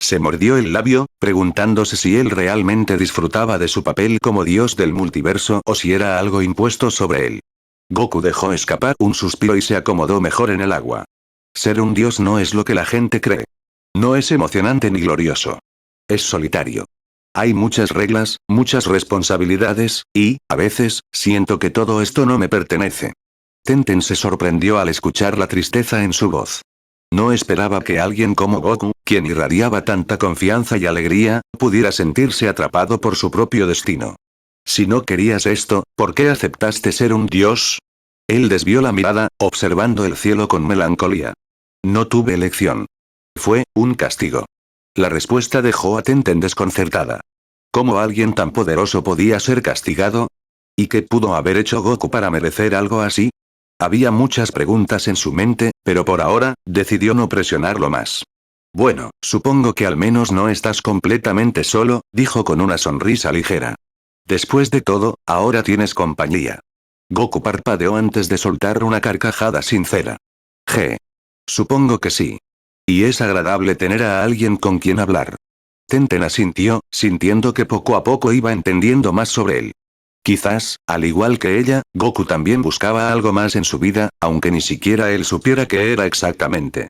Se mordió el labio, preguntándose si él realmente disfrutaba de su papel como dios del multiverso o si era algo impuesto sobre él. Goku dejó escapar un suspiro y se acomodó mejor en el agua. Ser un dios no es lo que la gente cree. No es emocionante ni glorioso. Es solitario. Hay muchas reglas, muchas responsabilidades, y, a veces, siento que todo esto no me pertenece. Tenten se sorprendió al escuchar la tristeza en su voz. No esperaba que alguien como Goku, quien irradiaba tanta confianza y alegría, pudiera sentirse atrapado por su propio destino. Si no querías esto, ¿por qué aceptaste ser un dios? Él desvió la mirada, observando el cielo con melancolía. No tuve elección. Fue un castigo. La respuesta dejó a Tenten desconcertada. ¿Cómo alguien tan poderoso podía ser castigado? ¿Y qué pudo haber hecho Goku para merecer algo así? Había muchas preguntas en su mente, pero por ahora, decidió no presionarlo más. Bueno, supongo que al menos no estás completamente solo, dijo con una sonrisa ligera. Después de todo, ahora tienes compañía. Goku parpadeó antes de soltar una carcajada sincera. Supongo que sí. Y es agradable tener a alguien con quien hablar. Tenten asintió, sintiendo que poco a poco iba entendiendo más sobre él. Quizás, al igual que ella, Goku también buscaba algo más en su vida, aunque ni siquiera él supiera qué era exactamente.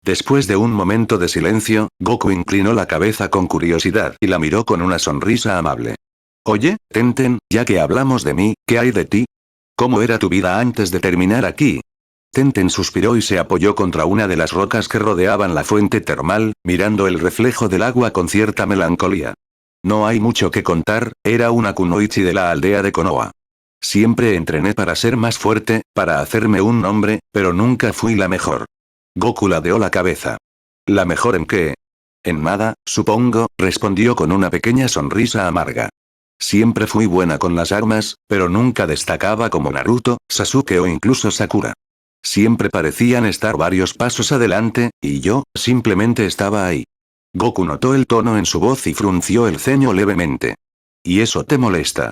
Después de un momento de silencio, Goku inclinó la cabeza con curiosidad y la miró con una sonrisa amable. Oye, Tenten, ya que hablamos de mí, ¿qué hay de ti? ¿Cómo era tu vida antes de terminar aquí? Tenten suspiró y se apoyó contra una de las rocas que rodeaban la fuente termal, mirando el reflejo del agua con cierta melancolía. No hay mucho que contar, era una kunoichi de la aldea de Konoha. Siempre entrené para ser más fuerte, para hacerme un nombre, pero nunca fui la mejor. Goku ladeó la cabeza. ¿La mejor en qué? En nada, supongo, respondió con una pequeña sonrisa amarga. Siempre fui buena con las armas, pero nunca destacaba como Naruto, Sasuke o incluso Sakura. Siempre parecían estar varios pasos adelante, y yo, simplemente estaba ahí. Goku notó el tono en su voz y frunció el ceño levemente. ¿Y eso te molesta?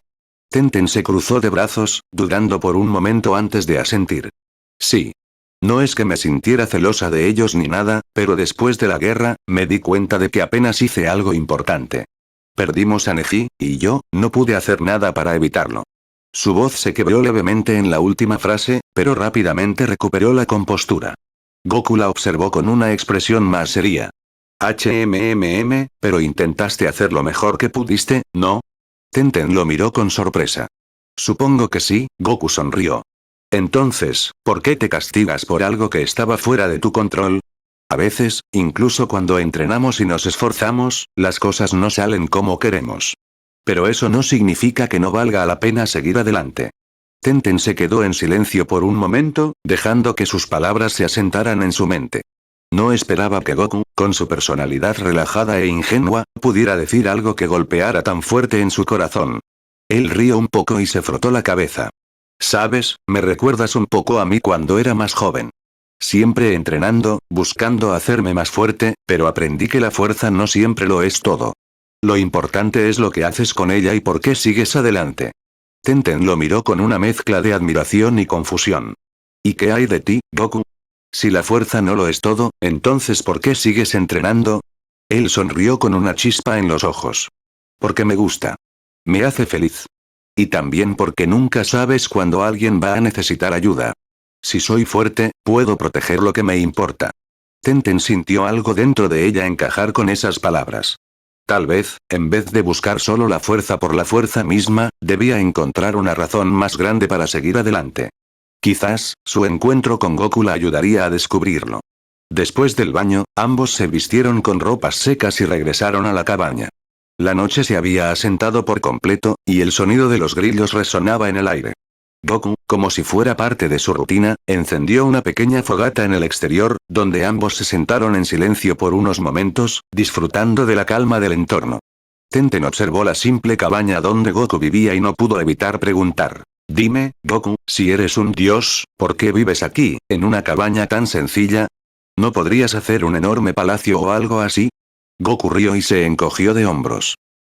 Tenten se cruzó de brazos, dudando por un momento antes de asentir. Sí. No es que me sintiera celosa de ellos ni nada, pero después de la guerra, me di cuenta de que apenas hice algo importante. Perdimos a Neji, y yo, no pude hacer nada para evitarlo. Su voz se quebró levemente en la última frase, pero rápidamente recuperó la compostura. Goku la observó con una expresión más seria. Pero intentaste hacer lo mejor que pudiste, ¿no? Tenten lo miró con sorpresa. Supongo que sí, Goku sonrió. Entonces, ¿por qué te castigas por algo que estaba fuera de tu control? A veces, incluso cuando entrenamos y nos esforzamos, las cosas no salen como queremos. Pero eso no significa que no valga la pena seguir adelante. Tenten se quedó en silencio por un momento, dejando que sus palabras se asentaran en su mente. No esperaba que Goku, con su personalidad relajada e ingenua, pudiera decir algo que golpeara tan fuerte en su corazón. Él rió un poco y se frotó la cabeza. ¿Sabes? Me recuerdas un poco a mí cuando era más joven. Siempre entrenando, buscando hacerme más fuerte, pero aprendí que la fuerza no siempre lo es todo. Lo importante es lo que haces con ella y por qué sigues adelante. Tenten lo miró con una mezcla de admiración y confusión. ¿Y qué hay de ti, Goku? Si la fuerza no lo es todo, entonces ¿por qué sigues entrenando? Él sonrió con una chispa en los ojos. Porque me gusta. Me hace feliz. Y también porque nunca sabes cuándo alguien va a necesitar ayuda. Si soy fuerte, puedo proteger lo que me importa. Tenten sintió algo dentro de ella encajar con esas palabras. Tal vez, en vez de buscar solo la fuerza por la fuerza misma, debía encontrar una razón más grande para seguir adelante. Quizás, su encuentro con Goku la ayudaría a descubrirlo. Después del baño, ambos se vistieron con ropas secas y regresaron a la cabaña. La noche se había asentado por completo, y el sonido de los grillos resonaba en el aire. Goku, como si fuera parte de su rutina, encendió una pequeña fogata en el exterior, donde ambos se sentaron en silencio por unos momentos, disfrutando de la calma del entorno. Tenten observó la simple cabaña donde Goku vivía y no pudo evitar preguntar. Dime, Goku, si eres un dios, ¿por qué vives aquí, en una cabaña tan sencilla? ¿No podrías hacer un enorme palacio o algo así? Goku rió y se encogió de hombros.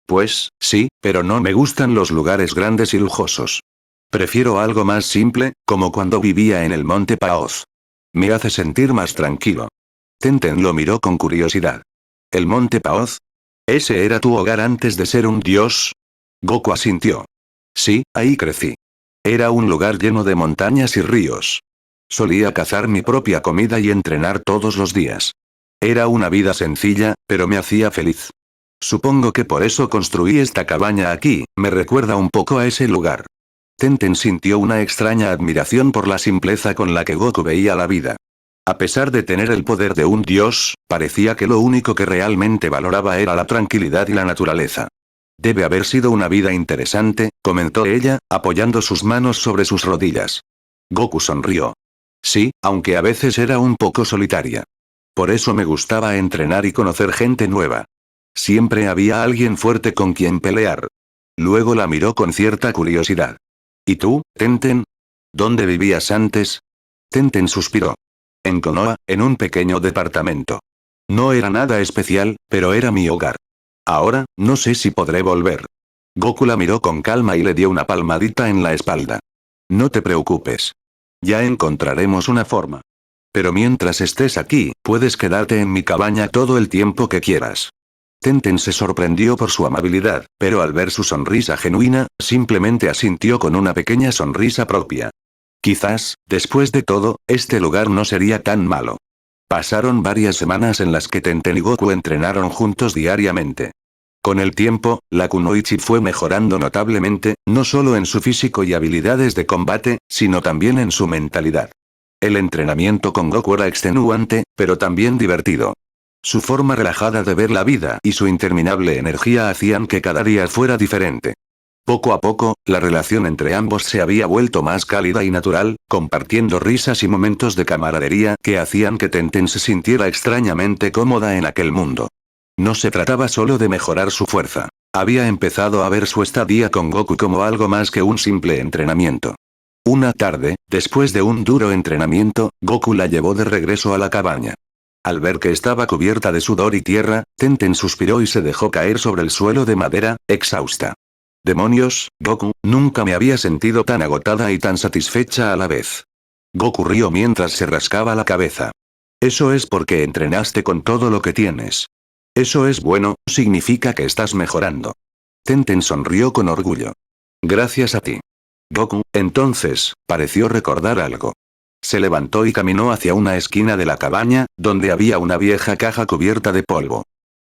Pues, sí, pero no me gustan los lugares grandes y lujosos. Prefiero algo más simple, como cuando vivía en el monte Paoz. Me hace sentir más tranquilo. Tenten lo miró con curiosidad. ¿El monte Paoz? ¿Ese era tu hogar antes de ser un dios? Goku asintió. Sí, ahí crecí. Era un lugar lleno de montañas y ríos. Solía cazar mi propia comida y entrenar todos los días. Era una vida sencilla, pero me hacía feliz. Supongo que por eso construí esta cabaña aquí, me recuerda un poco a ese lugar. Tenten sintió una extraña admiración por la simpleza con la que Goku veía la vida. A pesar de tener el poder de un dios, parecía que lo único que realmente valoraba era la tranquilidad y la naturaleza. Debe haber sido una vida interesante, comentó ella, apoyando sus manos sobre sus rodillas. Goku sonrió. Sí, aunque a veces era un poco solitaria. Por eso me gustaba entrenar y conocer gente nueva. Siempre había alguien fuerte con quien pelear. Luego la miró con cierta curiosidad. ¿Y tú, Tenten? ¿Dónde vivías antes? Tenten suspiró. En Konoha, en un pequeño departamento. No era nada especial, pero era mi hogar. Ahora, no sé si podré volver. Goku la miró con calma y le dio una palmadita en la espalda. No te preocupes. Ya encontraremos una forma. Pero mientras estés aquí, puedes quedarte en mi cabaña todo el tiempo que quieras. Tenten se sorprendió por su amabilidad, pero al ver su sonrisa genuina, simplemente asintió con una pequeña sonrisa propia. Quizás, después de todo, este lugar no sería tan malo. Pasaron varias semanas en las que Tenten y Goku entrenaron juntos diariamente. Con el tiempo, la Kunoichi fue mejorando notablemente, no solo en su físico y habilidades de combate, sino también en su mentalidad. El entrenamiento con Goku era extenuante, pero también divertido. Su forma relajada de ver la vida y su interminable energía hacían que cada día fuera diferente. Poco a poco, la relación entre ambos se había vuelto más cálida y natural, compartiendo risas y momentos de camaradería que hacían que Tenten se sintiera extrañamente cómoda en aquel mundo. No se trataba solo de mejorar su fuerza. Había empezado a ver su estadía con Goku como algo más que un simple entrenamiento. Una tarde, después de un duro entrenamiento, Goku la llevó de regreso a la cabaña. Al ver que estaba cubierta de sudor y tierra, Tenten suspiró y se dejó caer sobre el suelo de madera, exhausta. Demonios, Goku, nunca me había sentido tan agotada y tan satisfecha a la vez. Goku rió mientras se rascaba la cabeza. Eso es porque entrenaste con todo lo que tienes. Eso es bueno, significa que estás mejorando. Tenten sonrió con orgullo. Gracias a ti. Goku, entonces, pareció recordar algo. Se levantó y caminó hacia una esquina de la cabaña, donde había una vieja caja cubierta de polvo.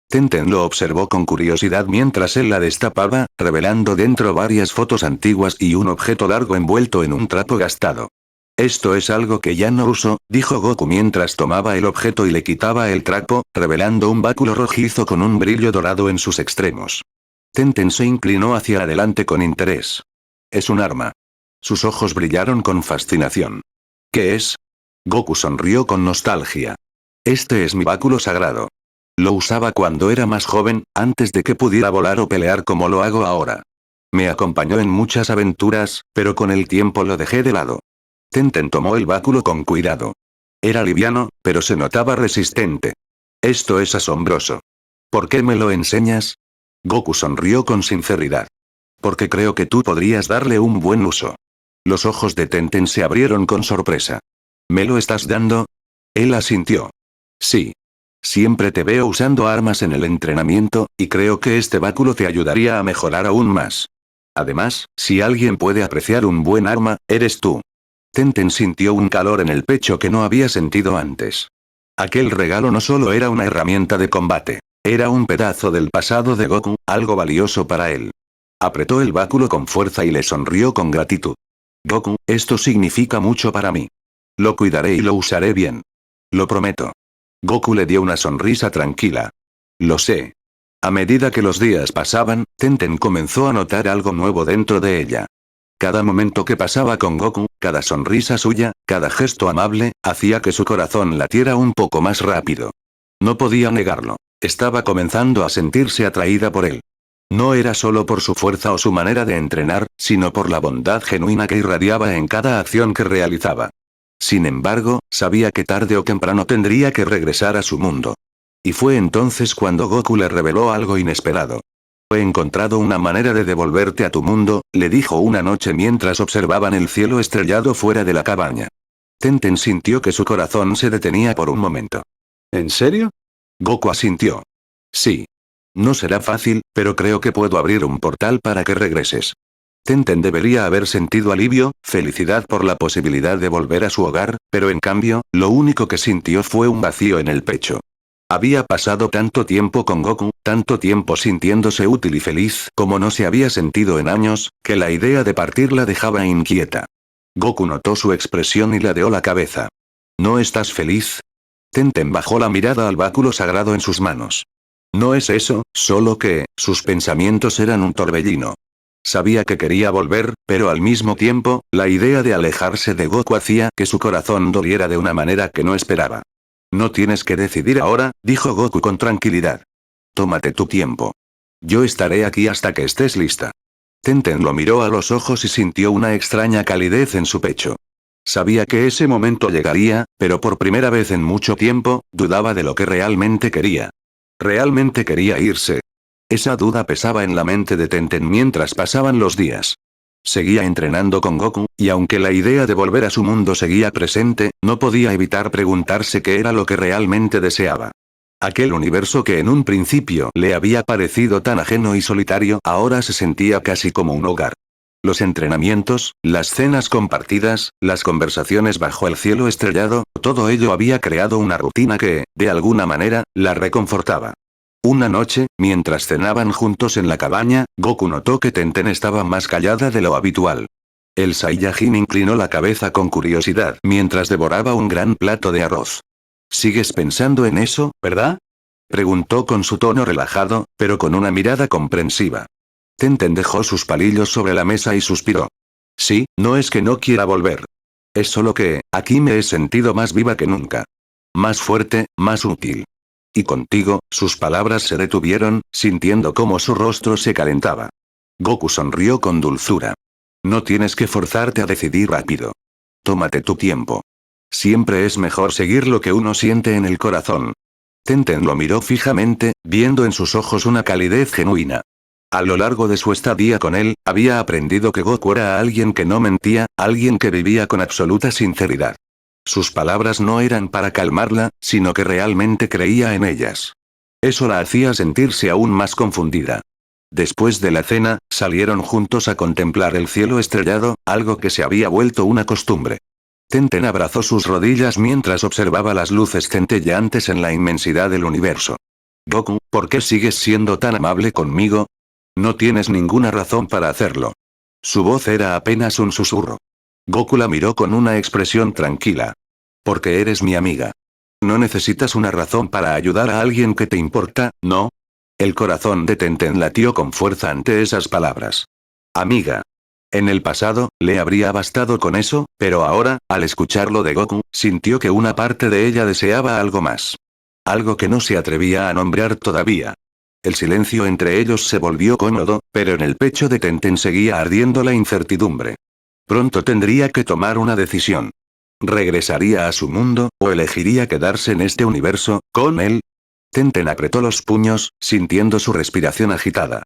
Tenten lo observó con curiosidad mientras él la destapaba, revelando dentro varias fotos antiguas y un objeto largo envuelto en un trapo gastado. Esto es algo que ya no uso, dijo Goku mientras tomaba el objeto y le quitaba el trapo, revelando un báculo rojizo con un brillo dorado en sus extremos. Tenten se inclinó hacia adelante con interés. Es un arma. Sus ojos brillaron con fascinación. ¿Qué es? Goku sonrió con nostalgia. Este es mi báculo sagrado. Lo usaba cuando era más joven, antes de que pudiera volar o pelear como lo hago ahora. Me acompañó en muchas aventuras, pero con el tiempo lo dejé de lado. Tenten tomó el báculo con cuidado. Era liviano, pero se notaba resistente. Esto es asombroso. ¿Por qué me lo enseñas? Goku sonrió con sinceridad. Porque creo que tú podrías darle un buen uso. Los ojos de Tenten se abrieron con sorpresa. ¿Me lo estás dando? Él asintió. Sí. Siempre te veo usando armas en el entrenamiento, y creo que este báculo te ayudaría a mejorar aún más. Además, si alguien puede apreciar un buen arma, eres tú. Tenten sintió un calor en el pecho que no había sentido antes. Aquel regalo no solo era una herramienta de combate, era un pedazo del pasado de Goku, algo valioso para él. Apretó el báculo con fuerza y le sonrió con gratitud. Goku, esto significa mucho para mí. Lo cuidaré y lo usaré bien. Lo prometo. Goku le dio una sonrisa tranquila. Lo sé. A medida que los días pasaban, Tenten comenzó a notar algo nuevo dentro de ella. Cada momento que pasaba con Goku, cada sonrisa suya, cada gesto amable, hacía que su corazón latiera un poco más rápido. No podía negarlo. Estaba comenzando a sentirse atraída por él. No era solo por su fuerza o su manera de entrenar, sino por la bondad genuina que irradiaba en cada acción que realizaba. Sin embargo, sabía que tarde o temprano tendría que regresar a su mundo. Y fue entonces cuando Goku le reveló algo inesperado. He encontrado una manera de devolverte a tu mundo, le dijo una noche mientras observaban el cielo estrellado fuera de la cabaña. Tenten sintió que su corazón se detenía por un momento. ¿En serio? Goku asintió. Sí. No será fácil, pero creo que puedo abrir un portal para que regreses. Tenten debería haber sentido alivio, felicidad por la posibilidad de volver a su hogar, pero en cambio, lo único que sintió fue un vacío en el pecho. Había pasado tanto tiempo con Goku, tanto tiempo sintiéndose útil y feliz como no se había sentido en años, que la idea de partir la dejaba inquieta. Goku notó su expresión y ladeó la cabeza. ¿No estás feliz? Tenten bajó la mirada al báculo sagrado en sus manos. No es eso, solo que, sus pensamientos eran un torbellino. Sabía que quería volver, pero al mismo tiempo, la idea de alejarse de Goku hacía que su corazón doliera de una manera que no esperaba. No tienes que decidir ahora, dijo Goku con tranquilidad. Tómate tu tiempo. Yo estaré aquí hasta que estés lista. Tenten lo miró a los ojos y sintió una extraña calidez en su pecho. Sabía que ese momento llegaría, pero por primera vez en mucho tiempo, dudaba de lo que realmente quería. ¿Realmente quería irse? Esa duda pesaba en la mente de Tenten mientras pasaban los días. Seguía entrenando con Goku, y aunque la idea de volver a su mundo seguía presente, no podía evitar preguntarse qué era lo que realmente deseaba. Aquel universo que en un principio le había parecido tan ajeno y solitario ahora se sentía casi como un hogar. Los entrenamientos, las cenas compartidas, las conversaciones bajo el cielo estrellado, todo ello había creado una rutina que, de alguna manera, la reconfortaba. Una noche, mientras cenaban juntos en la cabaña, Goku notó que Tenten estaba más callada de lo habitual. El Saiyajin inclinó la cabeza con curiosidad mientras devoraba un gran plato de arroz. ¿Sigues pensando en eso, verdad? Preguntó con su tono relajado, pero con una mirada comprensiva. Tenten dejó sus palillos sobre la mesa y suspiró. Sí, no es que no quiera volver. Es solo que, aquí me he sentido más viva que nunca. Más fuerte, más útil. Y contigo, sus palabras se detuvieron, sintiendo cómo su rostro se calentaba. Goku sonrió con dulzura. No tienes que forzarte a decidir rápido. Tómate tu tiempo. Siempre es mejor seguir lo que uno siente en el corazón. Tenten lo miró fijamente, viendo en sus ojos una calidez genuina. A lo largo de su estadía con él, había aprendido que Goku era alguien que no mentía, alguien que vivía con absoluta sinceridad. Sus palabras no eran para calmarla, sino que realmente creía en ellas. Eso la hacía sentirse aún más confundida. Después de la cena, salieron juntos a contemplar el cielo estrellado, algo que se había vuelto una costumbre. Tenten abrazó sus rodillas mientras observaba las luces centelleantes en la inmensidad del universo. Goku, ¿por qué sigues siendo tan amable conmigo? No tienes ninguna razón para hacerlo. Su voz era apenas un susurro. Goku la miró con una expresión tranquila. Porque eres mi amiga. No necesitas una razón para ayudar a alguien que te importa, ¿no? El corazón de Tenten latió con fuerza ante esas palabras. Amiga. En el pasado, le habría bastado con eso, pero ahora, al escucharlo de Goku, sintió que una parte de ella deseaba algo más. Algo que no se atrevía a nombrar todavía. El silencio entre ellos se volvió cómodo, pero en el pecho de Tenten seguía ardiendo la incertidumbre. Pronto tendría que tomar una decisión. ¿Regresaría a su mundo, o elegiría quedarse en este universo, con él? Tenten apretó los puños, sintiendo su respiración agitada.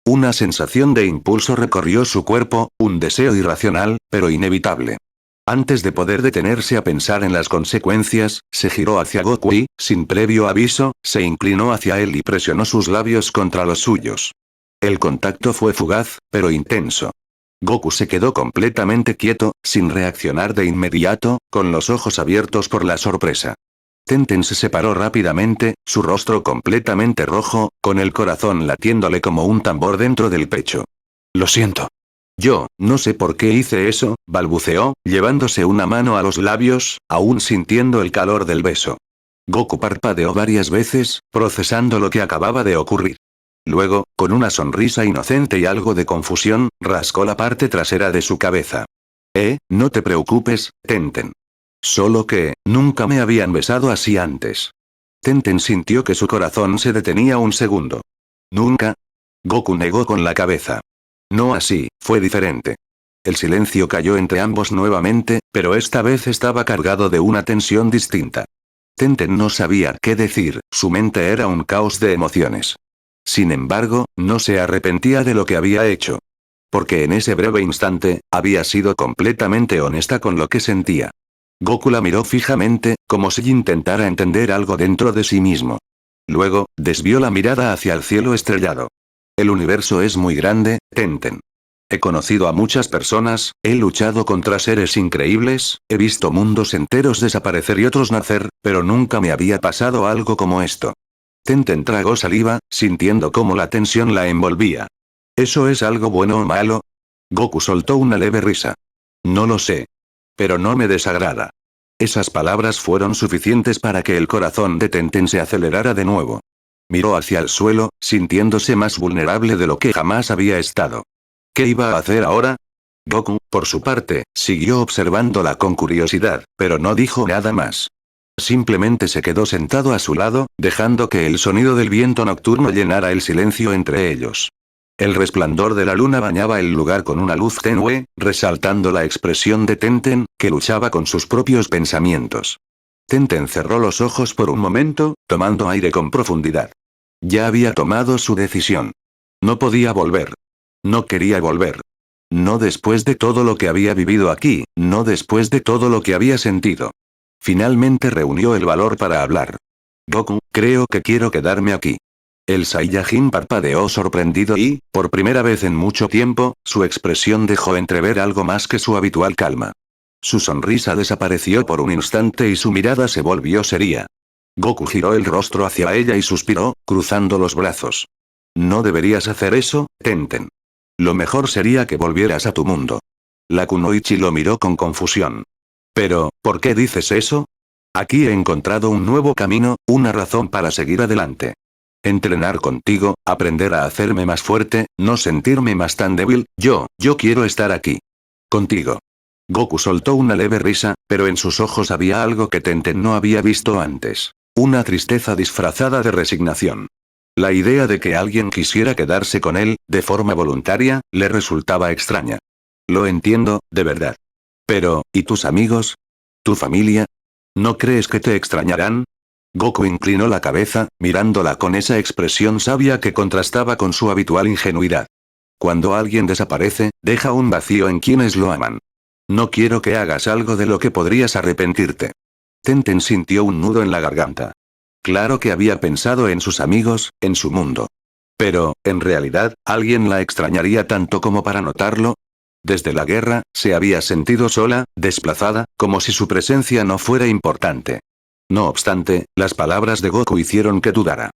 Una sensación de impulso recorrió su cuerpo, un deseo irracional, pero inevitable. Antes de poder detenerse a pensar en las consecuencias, se giró hacia Goku y, sin previo aviso, se inclinó hacia él y presionó sus labios contra los suyos. El contacto fue fugaz, pero intenso. Goku se quedó completamente quieto, sin reaccionar de inmediato, con los ojos abiertos por la sorpresa. Tenten se separó rápidamente, su rostro completamente rojo, con el corazón latiéndole como un tambor dentro del pecho. Lo siento. Yo, no sé por qué hice eso, balbuceó, llevándose una mano a los labios, aún sintiendo el calor del beso. Goku parpadeó varias veces, procesando lo que acababa de ocurrir. Luego, con una sonrisa inocente y algo de confusión, rascó la parte trasera de su cabeza. No te preocupes, Tenten. Solo que, nunca me habían besado así antes. Tenten sintió que su corazón se detenía un segundo. ¿Nunca? Goku negó con la cabeza. No así, fue diferente. El silencio cayó entre ambos nuevamente, pero esta vez estaba cargado de una tensión distinta. Tenten no sabía qué decir, su mente era un caos de emociones. Sin embargo, no se arrepentía de lo que había hecho. Porque en ese breve instante, había sido completamente honesta con lo que sentía. Goku la miró fijamente, como si intentara entender algo dentro de sí mismo. Luego, desvió la mirada hacia el cielo estrellado. El universo es muy grande, Tenten. He conocido a muchas personas, he luchado contra seres increíbles, he visto mundos enteros desaparecer y otros nacer, pero nunca me había pasado algo como esto. Tenten tragó saliva, sintiendo cómo la tensión la envolvía. ¿Eso es algo bueno o malo? Goku soltó una leve risa. No lo sé. Pero no me desagrada. Esas palabras fueron suficientes para que el corazón de Tenten se acelerara de nuevo. Miró hacia el suelo, sintiéndose más vulnerable de lo que jamás había estado. ¿Qué iba a hacer ahora? Goku, por su parte, siguió observándola con curiosidad, pero no dijo nada más. Simplemente se quedó sentado a su lado, dejando que el sonido del viento nocturno llenara el silencio entre ellos. El resplandor de la luna bañaba el lugar con una luz tenue, resaltando la expresión de Tenten, que luchaba con sus propios pensamientos. Tenten cerró los ojos por un momento, tomando aire con profundidad. Ya había tomado su decisión. No podía volver. No quería volver. No después de todo lo que había vivido aquí, no después de todo lo que había sentido. Finalmente reunió el valor para hablar. Goku, creo que quiero quedarme aquí. El Saiyajin parpadeó sorprendido y, por primera vez en mucho tiempo, su expresión dejó entrever algo más que su habitual calma. Su sonrisa desapareció por un instante y su mirada se volvió seria. Goku giró el rostro hacia ella y suspiró, cruzando los brazos. No deberías hacer eso, Tenten. Lo mejor sería que volvieras a tu mundo. La Kunoichi lo miró con confusión. Pero, ¿por qué dices eso? Aquí he encontrado un nuevo camino, una razón para seguir adelante. Entrenar contigo, aprender a hacerme más fuerte, no sentirme más tan débil, yo quiero estar aquí. Contigo. Goku soltó una leve risa, pero en sus ojos había algo que Tenten no había visto antes. Una tristeza disfrazada de resignación. La idea de que alguien quisiera quedarse con él, de forma voluntaria, le resultaba extraña. Lo entiendo, de verdad. Pero, ¿y tus amigos? ¿Tu familia? ¿No crees que te extrañarán? Goku inclinó la cabeza, mirándola con esa expresión sabia que contrastaba con su habitual ingenuidad. Cuando alguien desaparece, deja un vacío en quienes lo aman. No quiero que hagas algo de lo que podrías arrepentirte. Tenten sintió un nudo en la garganta. Claro que había pensado en sus amigos, en su mundo. Pero, en realidad, ¿alguien la extrañaría tanto como para notarlo? Desde la guerra, se había sentido sola, desplazada, como si su presencia no fuera importante. No obstante, las palabras de Goku hicieron que dudara.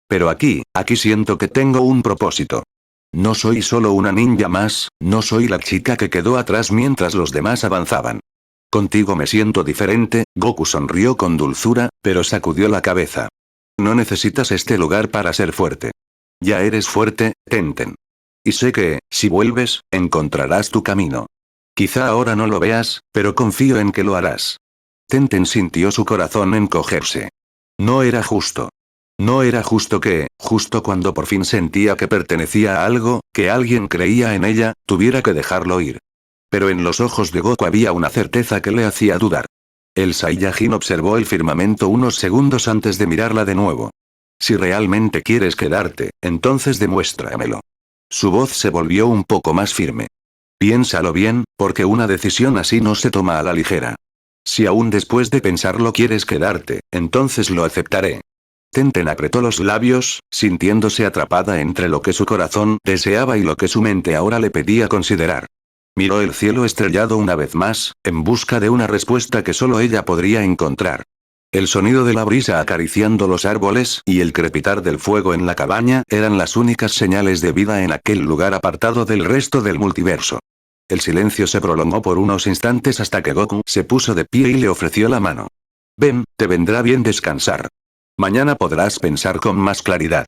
Pero aquí siento que tengo un propósito. No soy solo una ninja más, no soy la chica que quedó atrás mientras los demás avanzaban. Contigo me siento diferente, Goku sonrió con dulzura, pero sacudió la cabeza. No necesitas este lugar para ser fuerte. Ya eres fuerte, Tenten. Y sé que, si vuelves, encontrarás tu camino. Quizá ahora no lo veas, pero confío en que lo harás. Tenten sintió su corazón encogerse. No era justo. No era justo que, justo cuando por fin sentía que pertenecía a algo, que alguien creía en ella, tuviera que dejarlo ir. Pero en los ojos de Goku había una certeza que le hacía dudar. El Saiyajin observó el firmamento unos segundos antes de mirarla de nuevo. Si realmente quieres quedarte, entonces demuéstramelo. Su voz se volvió un poco más firme. Piénsalo bien, porque una decisión así no se toma a la ligera. Si aún después de pensarlo quieres quedarte, entonces lo aceptaré. Tenten apretó los labios, sintiéndose atrapada entre lo que su corazón deseaba y lo que su mente ahora le pedía considerar. Miró el cielo estrellado una vez más, en busca de una respuesta que solo ella podría encontrar. El sonido de la brisa acariciando los árboles y el crepitar del fuego en la cabaña eran las únicas señales de vida en aquel lugar apartado del resto del multiverso. El silencio se prolongó por unos instantes hasta que Goku se puso de pie y le ofreció la mano. Ven, te vendrá bien descansar. Mañana podrás pensar con más claridad.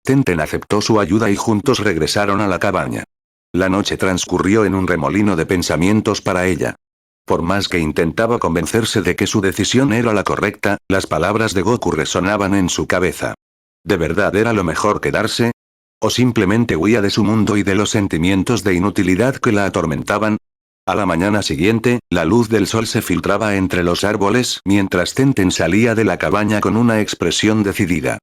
Tenten aceptó su ayuda y juntos regresaron a la cabaña. La noche transcurrió en un remolino de pensamientos para ella. Por más que intentaba convencerse de que su decisión era la correcta, las palabras de Goku resonaban en su cabeza. ¿De verdad era lo mejor quedarse? ¿O simplemente huía de su mundo y de los sentimientos de inutilidad que la atormentaban? A la mañana siguiente, la luz del sol se filtraba entre los árboles mientras Tenten salía de la cabaña con una expresión decidida.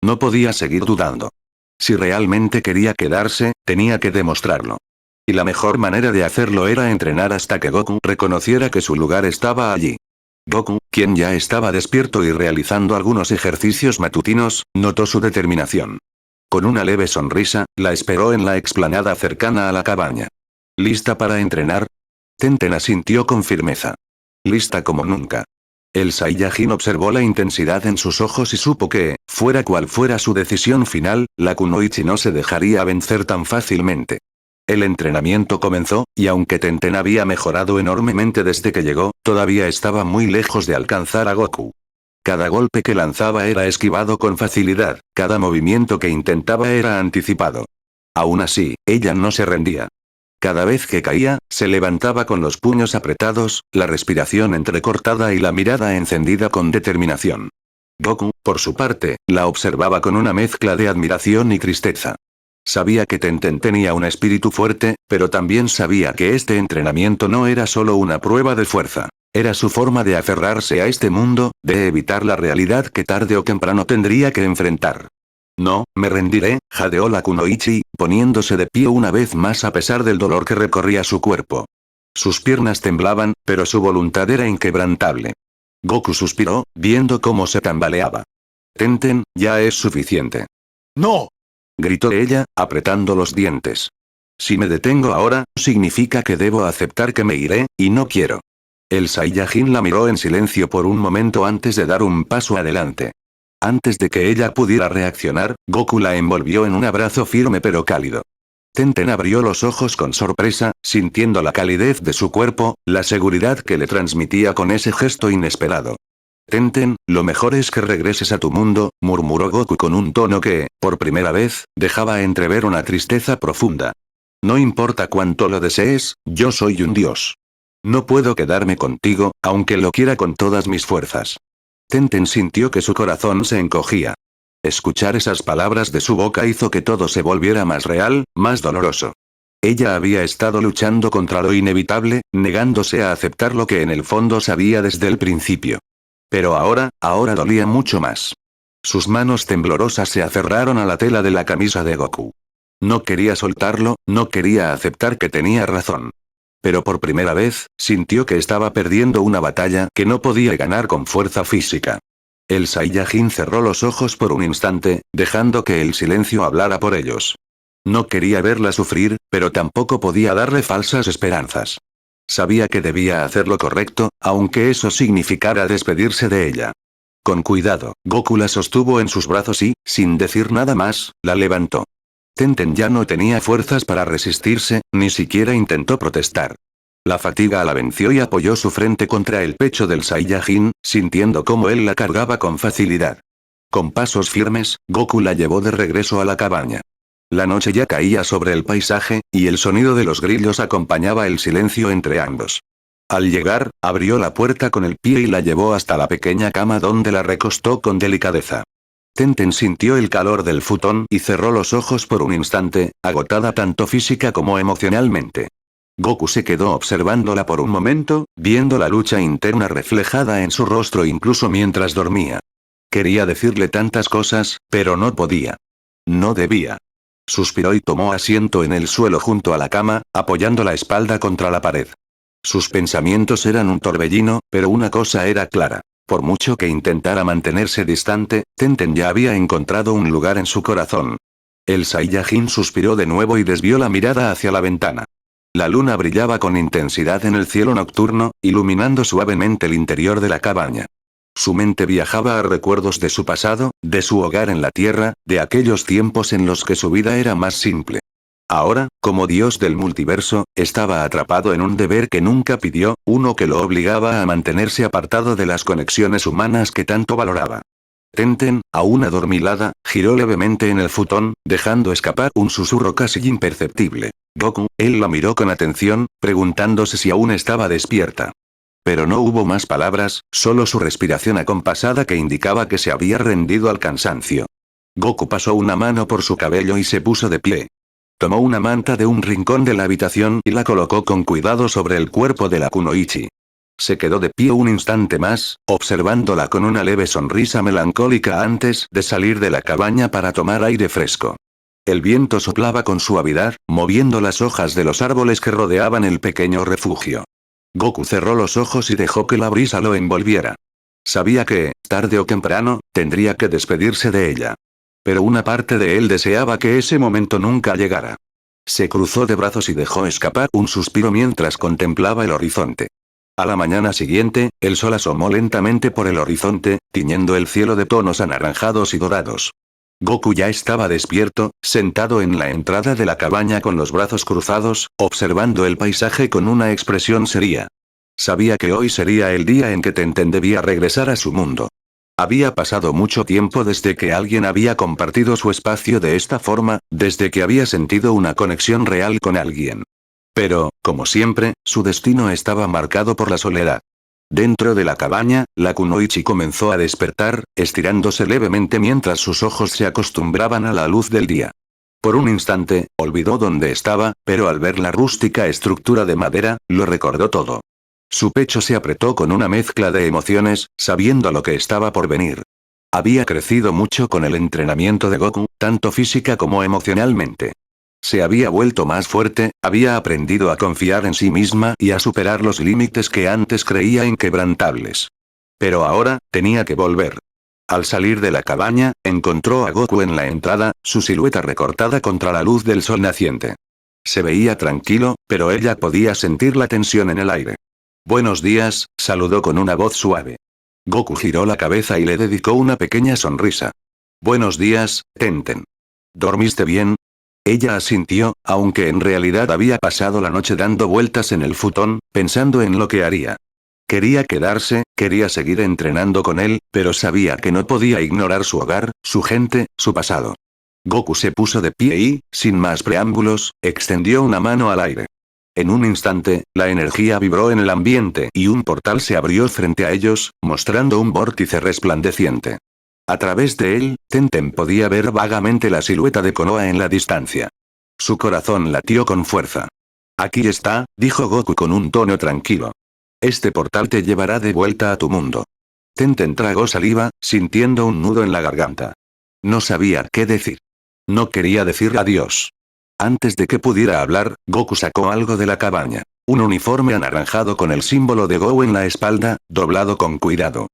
No podía seguir dudando. Si realmente quería quedarse, tenía que demostrarlo. Y la mejor manera de hacerlo era entrenar hasta que Goku reconociera que su lugar estaba allí. Goku, quien ya estaba despierto y realizando algunos ejercicios matutinos, notó su determinación. Con una leve sonrisa, la esperó en la explanada cercana a la cabaña. ¿Lista para entrenar? Tenten asintió con firmeza. Lista como nunca. El Saiyajin observó la intensidad en sus ojos y supo que, fuera cual fuera su decisión final, la Kunoichi no se dejaría vencer tan fácilmente. El entrenamiento comenzó, y aunque Tenten había mejorado enormemente desde que llegó, todavía estaba muy lejos de alcanzar a Goku. Cada golpe que lanzaba era esquivado con facilidad, cada movimiento que intentaba era anticipado. Aún así, ella no se rendía. Cada vez que caía, se levantaba con los puños apretados, la respiración entrecortada y la mirada encendida con determinación. Goku, por su parte, la observaba con una mezcla de admiración y tristeza. Sabía que Tenten tenía un espíritu fuerte, pero también sabía que este entrenamiento no era solo una prueba de fuerza. Era su forma de aferrarse a este mundo, de evitar la realidad que tarde o temprano tendría que enfrentar. No, me rendiré, jadeó la Kunoichi, poniéndose de pie una vez más a pesar del dolor que recorría su cuerpo. Sus piernas temblaban, pero su voluntad era inquebrantable. Goku suspiró, viendo cómo se tambaleaba. Tenten, ya es suficiente. ¡No! Gritó ella, apretando los dientes. Si me detengo ahora, significa que debo aceptar que me iré, y no quiero. El Saiyajin la miró en silencio por un momento antes de dar un paso adelante. Antes de que ella pudiera reaccionar, Goku la envolvió en un abrazo firme pero cálido. Tenten abrió los ojos con sorpresa, sintiendo la calidez de su cuerpo, la seguridad que le transmitía con ese gesto inesperado. Tenten, lo mejor es que regreses a tu mundo, murmuró Goku con un tono que, por primera vez, dejaba entrever una tristeza profunda. No importa cuánto lo desees, yo soy un dios. No puedo quedarme contigo, aunque lo quiera con todas mis fuerzas. Tenten sintió que su corazón se encogía. Escuchar esas palabras de su boca hizo que todo se volviera más real, más doloroso. Ella había estado luchando contra lo inevitable, negándose a aceptar lo que en el fondo sabía desde el principio. Pero ahora dolía mucho más. Sus manos temblorosas se aferraron a la tela de la camisa de Goku. No quería soltarlo, no quería aceptar que tenía razón. Pero por primera vez, sintió que estaba perdiendo una batalla que no podía ganar con fuerza física. El Saiyajin cerró los ojos por un instante, dejando que el silencio hablara por ellos. No quería verla sufrir, pero tampoco podía darle falsas esperanzas. Sabía que debía hacer lo correcto, aunque eso significara despedirse de ella. Con cuidado, Goku la sostuvo en sus brazos y, sin decir nada más, la levantó. Tenten ya no tenía fuerzas para resistirse, ni siquiera intentó protestar. La fatiga la venció y apoyó su frente contra el pecho del Saiyajin, sintiendo cómo él la cargaba con facilidad. Con pasos firmes, Goku la llevó de regreso a la cabaña. La noche ya caía sobre el paisaje, y el sonido de los grillos acompañaba el silencio entre ambos. Al llegar, abrió la puerta con el pie y la llevó hasta la pequeña cama donde la recostó con delicadeza. Tenten sintió el calor del futón y cerró los ojos por un instante, agotada tanto física como emocionalmente. Goku se quedó observándola por un momento, viendo la lucha interna reflejada en su rostro incluso mientras dormía. Quería decirle tantas cosas, pero no podía. No debía. Suspiró y tomó asiento en el suelo junto a la cama, apoyando la espalda contra la pared. Sus pensamientos eran un torbellino, pero una cosa era clara. Por mucho que intentara mantenerse distante, Tenten ya había encontrado un lugar en su corazón. El Saiyajin suspiró de nuevo y desvió la mirada hacia la ventana. La luna brillaba con intensidad en el cielo nocturno, iluminando suavemente el interior de la cabaña. Su mente viajaba a recuerdos de su pasado, de su hogar en la tierra, de aquellos tiempos en los que su vida era más simple. Ahora, como dios del multiverso, estaba atrapado en un deber que nunca pidió, uno que lo obligaba a mantenerse apartado de las conexiones humanas que tanto valoraba. Tenten, aún adormilada, giró levemente en el futón, dejando escapar un susurro casi imperceptible. Goku, él la miró con atención, preguntándose si aún estaba despierta. Pero no hubo más palabras, solo su respiración acompasada que indicaba que se había rendido al cansancio. Goku pasó una mano por su cabello y se puso de pie. Tomó una manta de un rincón de la habitación y la colocó con cuidado sobre el cuerpo de la Kunoichi. Se quedó de pie un instante más, observándola con una leve sonrisa melancólica antes de salir de la cabaña para tomar aire fresco. El viento soplaba con suavidad, moviendo las hojas de los árboles que rodeaban el pequeño refugio. Goku cerró los ojos y dejó que la brisa lo envolviera. Sabía que, tarde o temprano, tendría que despedirse de ella. Pero una parte de él deseaba que ese momento nunca llegara. Se cruzó de brazos y dejó escapar un suspiro mientras contemplaba el horizonte. A la mañana siguiente, el sol asomó lentamente por el horizonte, tiñendo el cielo de tonos anaranjados y dorados. Goku ya estaba despierto, sentado en la entrada de la cabaña con los brazos cruzados, observando el paisaje con una expresión seria. Sabía que hoy sería el día en que Tenten debía regresar a su mundo. Había pasado mucho tiempo desde que alguien había compartido su espacio de esta forma, desde que había sentido una conexión real con alguien. Pero, como siempre, su destino estaba marcado por la soledad. Dentro de la cabaña, la Kunoichi comenzó a despertar, estirándose levemente mientras sus ojos se acostumbraban a la luz del día. Por un instante, olvidó dónde estaba, pero al ver la rústica estructura de madera, lo recordó todo. Su pecho se apretó con una mezcla de emociones, sabiendo lo que estaba por venir. Había crecido mucho con el entrenamiento de Goku, tanto física como emocionalmente. Se había vuelto más fuerte, había aprendido a confiar en sí misma y a superar los límites que antes creía inquebrantables. Pero ahora, tenía que volver. Al salir de la cabaña, encontró a Goku en la entrada, su silueta recortada contra la luz del sol naciente. Se veía tranquilo, pero ella podía sentir la tensión en el aire. «Buenos días», saludó con una voz suave. Goku giró la cabeza y le dedicó una pequeña sonrisa. «Buenos días, Tenten. ¿Dormiste bien?» Ella asintió, aunque en realidad había pasado la noche dando vueltas en el futón, pensando en lo que haría. Quería quedarse, quería seguir entrenando con él, pero sabía que no podía ignorar su hogar, su gente, su pasado. Goku se puso de pie y, sin más preámbulos, extendió una mano al aire. En un instante, la energía vibró en el ambiente y un portal se abrió frente a ellos, mostrando un vórtice resplandeciente. A través de él, Tenten podía ver vagamente la silueta de Konoha en la distancia. Su corazón latió con fuerza. «Aquí está», dijo Goku con un tono tranquilo. «Este portal te llevará de vuelta a tu mundo». Tenten tragó saliva, sintiendo un nudo en la garganta. No sabía qué decir. No quería decir adiós. Antes de que pudiera hablar, Goku sacó algo de la cabaña. Un uniforme anaranjado con el símbolo de Go en la espalda, doblado con cuidado.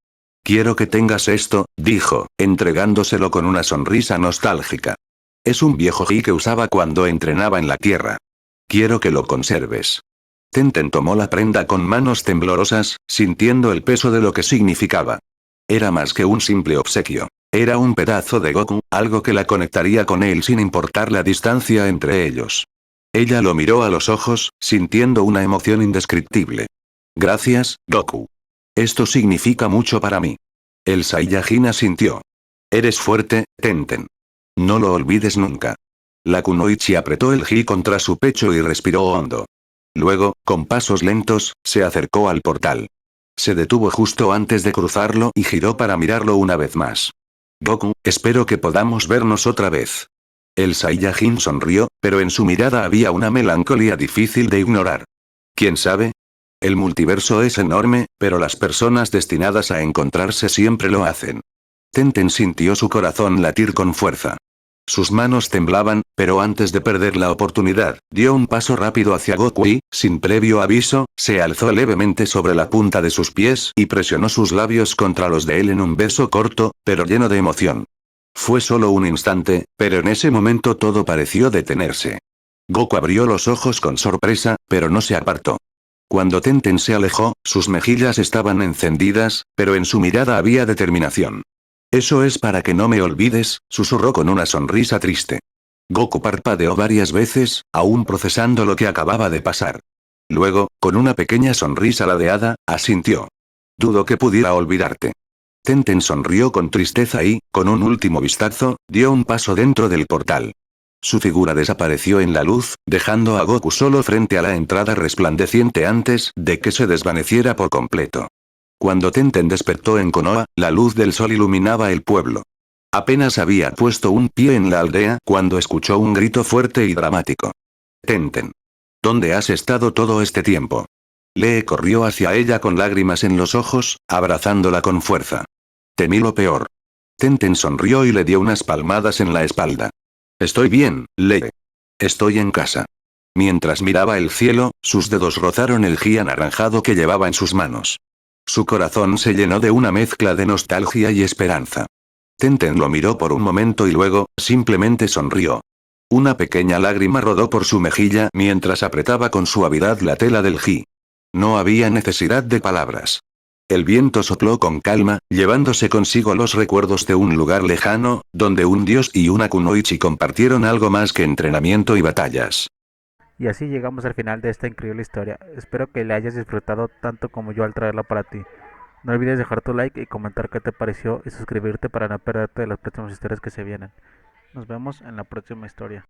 «Quiero que tengas esto», dijo, entregándoselo con una sonrisa nostálgica. «Es un viejo ji que usaba cuando entrenaba en la tierra. Quiero que lo conserves». Tenten tomó la prenda con manos temblorosas, sintiendo el peso de lo que significaba. Era más que un simple obsequio. Era un pedazo de Goku, algo que la conectaría con él sin importar la distancia entre ellos. Ella lo miró a los ojos, sintiendo una emoción indescriptible. «Gracias, Goku. Esto significa mucho para mí». El Saiyajin asintió. «Eres fuerte, Tenten. No lo olvides nunca». La Kunoichi apretó el ji contra su pecho y respiró hondo. Luego, con pasos lentos, se acercó al portal. Se detuvo justo antes de cruzarlo y giró para mirarlo una vez más. «Goku, espero que podamos vernos otra vez». El Saiyajin sonrió, pero en su mirada había una melancolía difícil de ignorar. ¿Quién sabe? El multiverso es enorme, pero las personas destinadas a encontrarse siempre lo hacen. Tenten sintió su corazón latir con fuerza. Sus manos temblaban, pero antes de perder la oportunidad, dio un paso rápido hacia Goku y, sin previo aviso, se alzó levemente sobre la punta de sus pies y presionó sus labios contra los de él en un beso corto, pero lleno de emoción. Fue solo un instante, pero en ese momento todo pareció detenerse. Goku abrió los ojos con sorpresa, pero no se apartó. Cuando Tenten se alejó, sus mejillas estaban encendidas, pero en su mirada había determinación. «Eso es para que no me olvides», susurró con una sonrisa triste. Goku parpadeó varias veces, aún procesando lo que acababa de pasar. Luego, con una pequeña sonrisa ladeada, asintió. «Dudo que pudiera olvidarte». Tenten sonrió con tristeza y, con un último vistazo, dio un paso dentro del portal. Su figura desapareció en la luz, dejando a Goku solo frente a la entrada resplandeciente antes de que se desvaneciera por completo. Cuando Tenten despertó en Konoha, la luz del sol iluminaba el pueblo. Apenas había puesto un pie en la aldea cuando escuchó un grito fuerte y dramático. «Tenten. ¿Dónde has estado todo este tiempo?» Lee corrió hacia ella con lágrimas en los ojos, abrazándola con fuerza. «Temí lo peor». Tenten sonrió y le dio unas palmadas en la espalda. «Estoy bien, Lee. Estoy en casa». Mientras miraba el cielo, sus dedos rozaron el ji anaranjado que llevaba en sus manos. Su corazón se llenó de una mezcla de nostalgia y esperanza. Tenten lo miró por un momento y luego, simplemente sonrió. Una pequeña lágrima rodó por su mejilla mientras apretaba con suavidad la tela del ji. No había necesidad de palabras. El viento sopló con calma, llevándose consigo los recuerdos de un lugar lejano, donde un dios y una kunoichi compartieron algo más que entrenamiento y batallas. Y así llegamos al final de esta increíble historia. Espero que la hayas disfrutado tanto como yo al traerla para ti. No olvides dejar tu like y comentar qué te pareció y suscribirte para no perderte de las próximas historias que se vienen. Nos vemos en la próxima historia.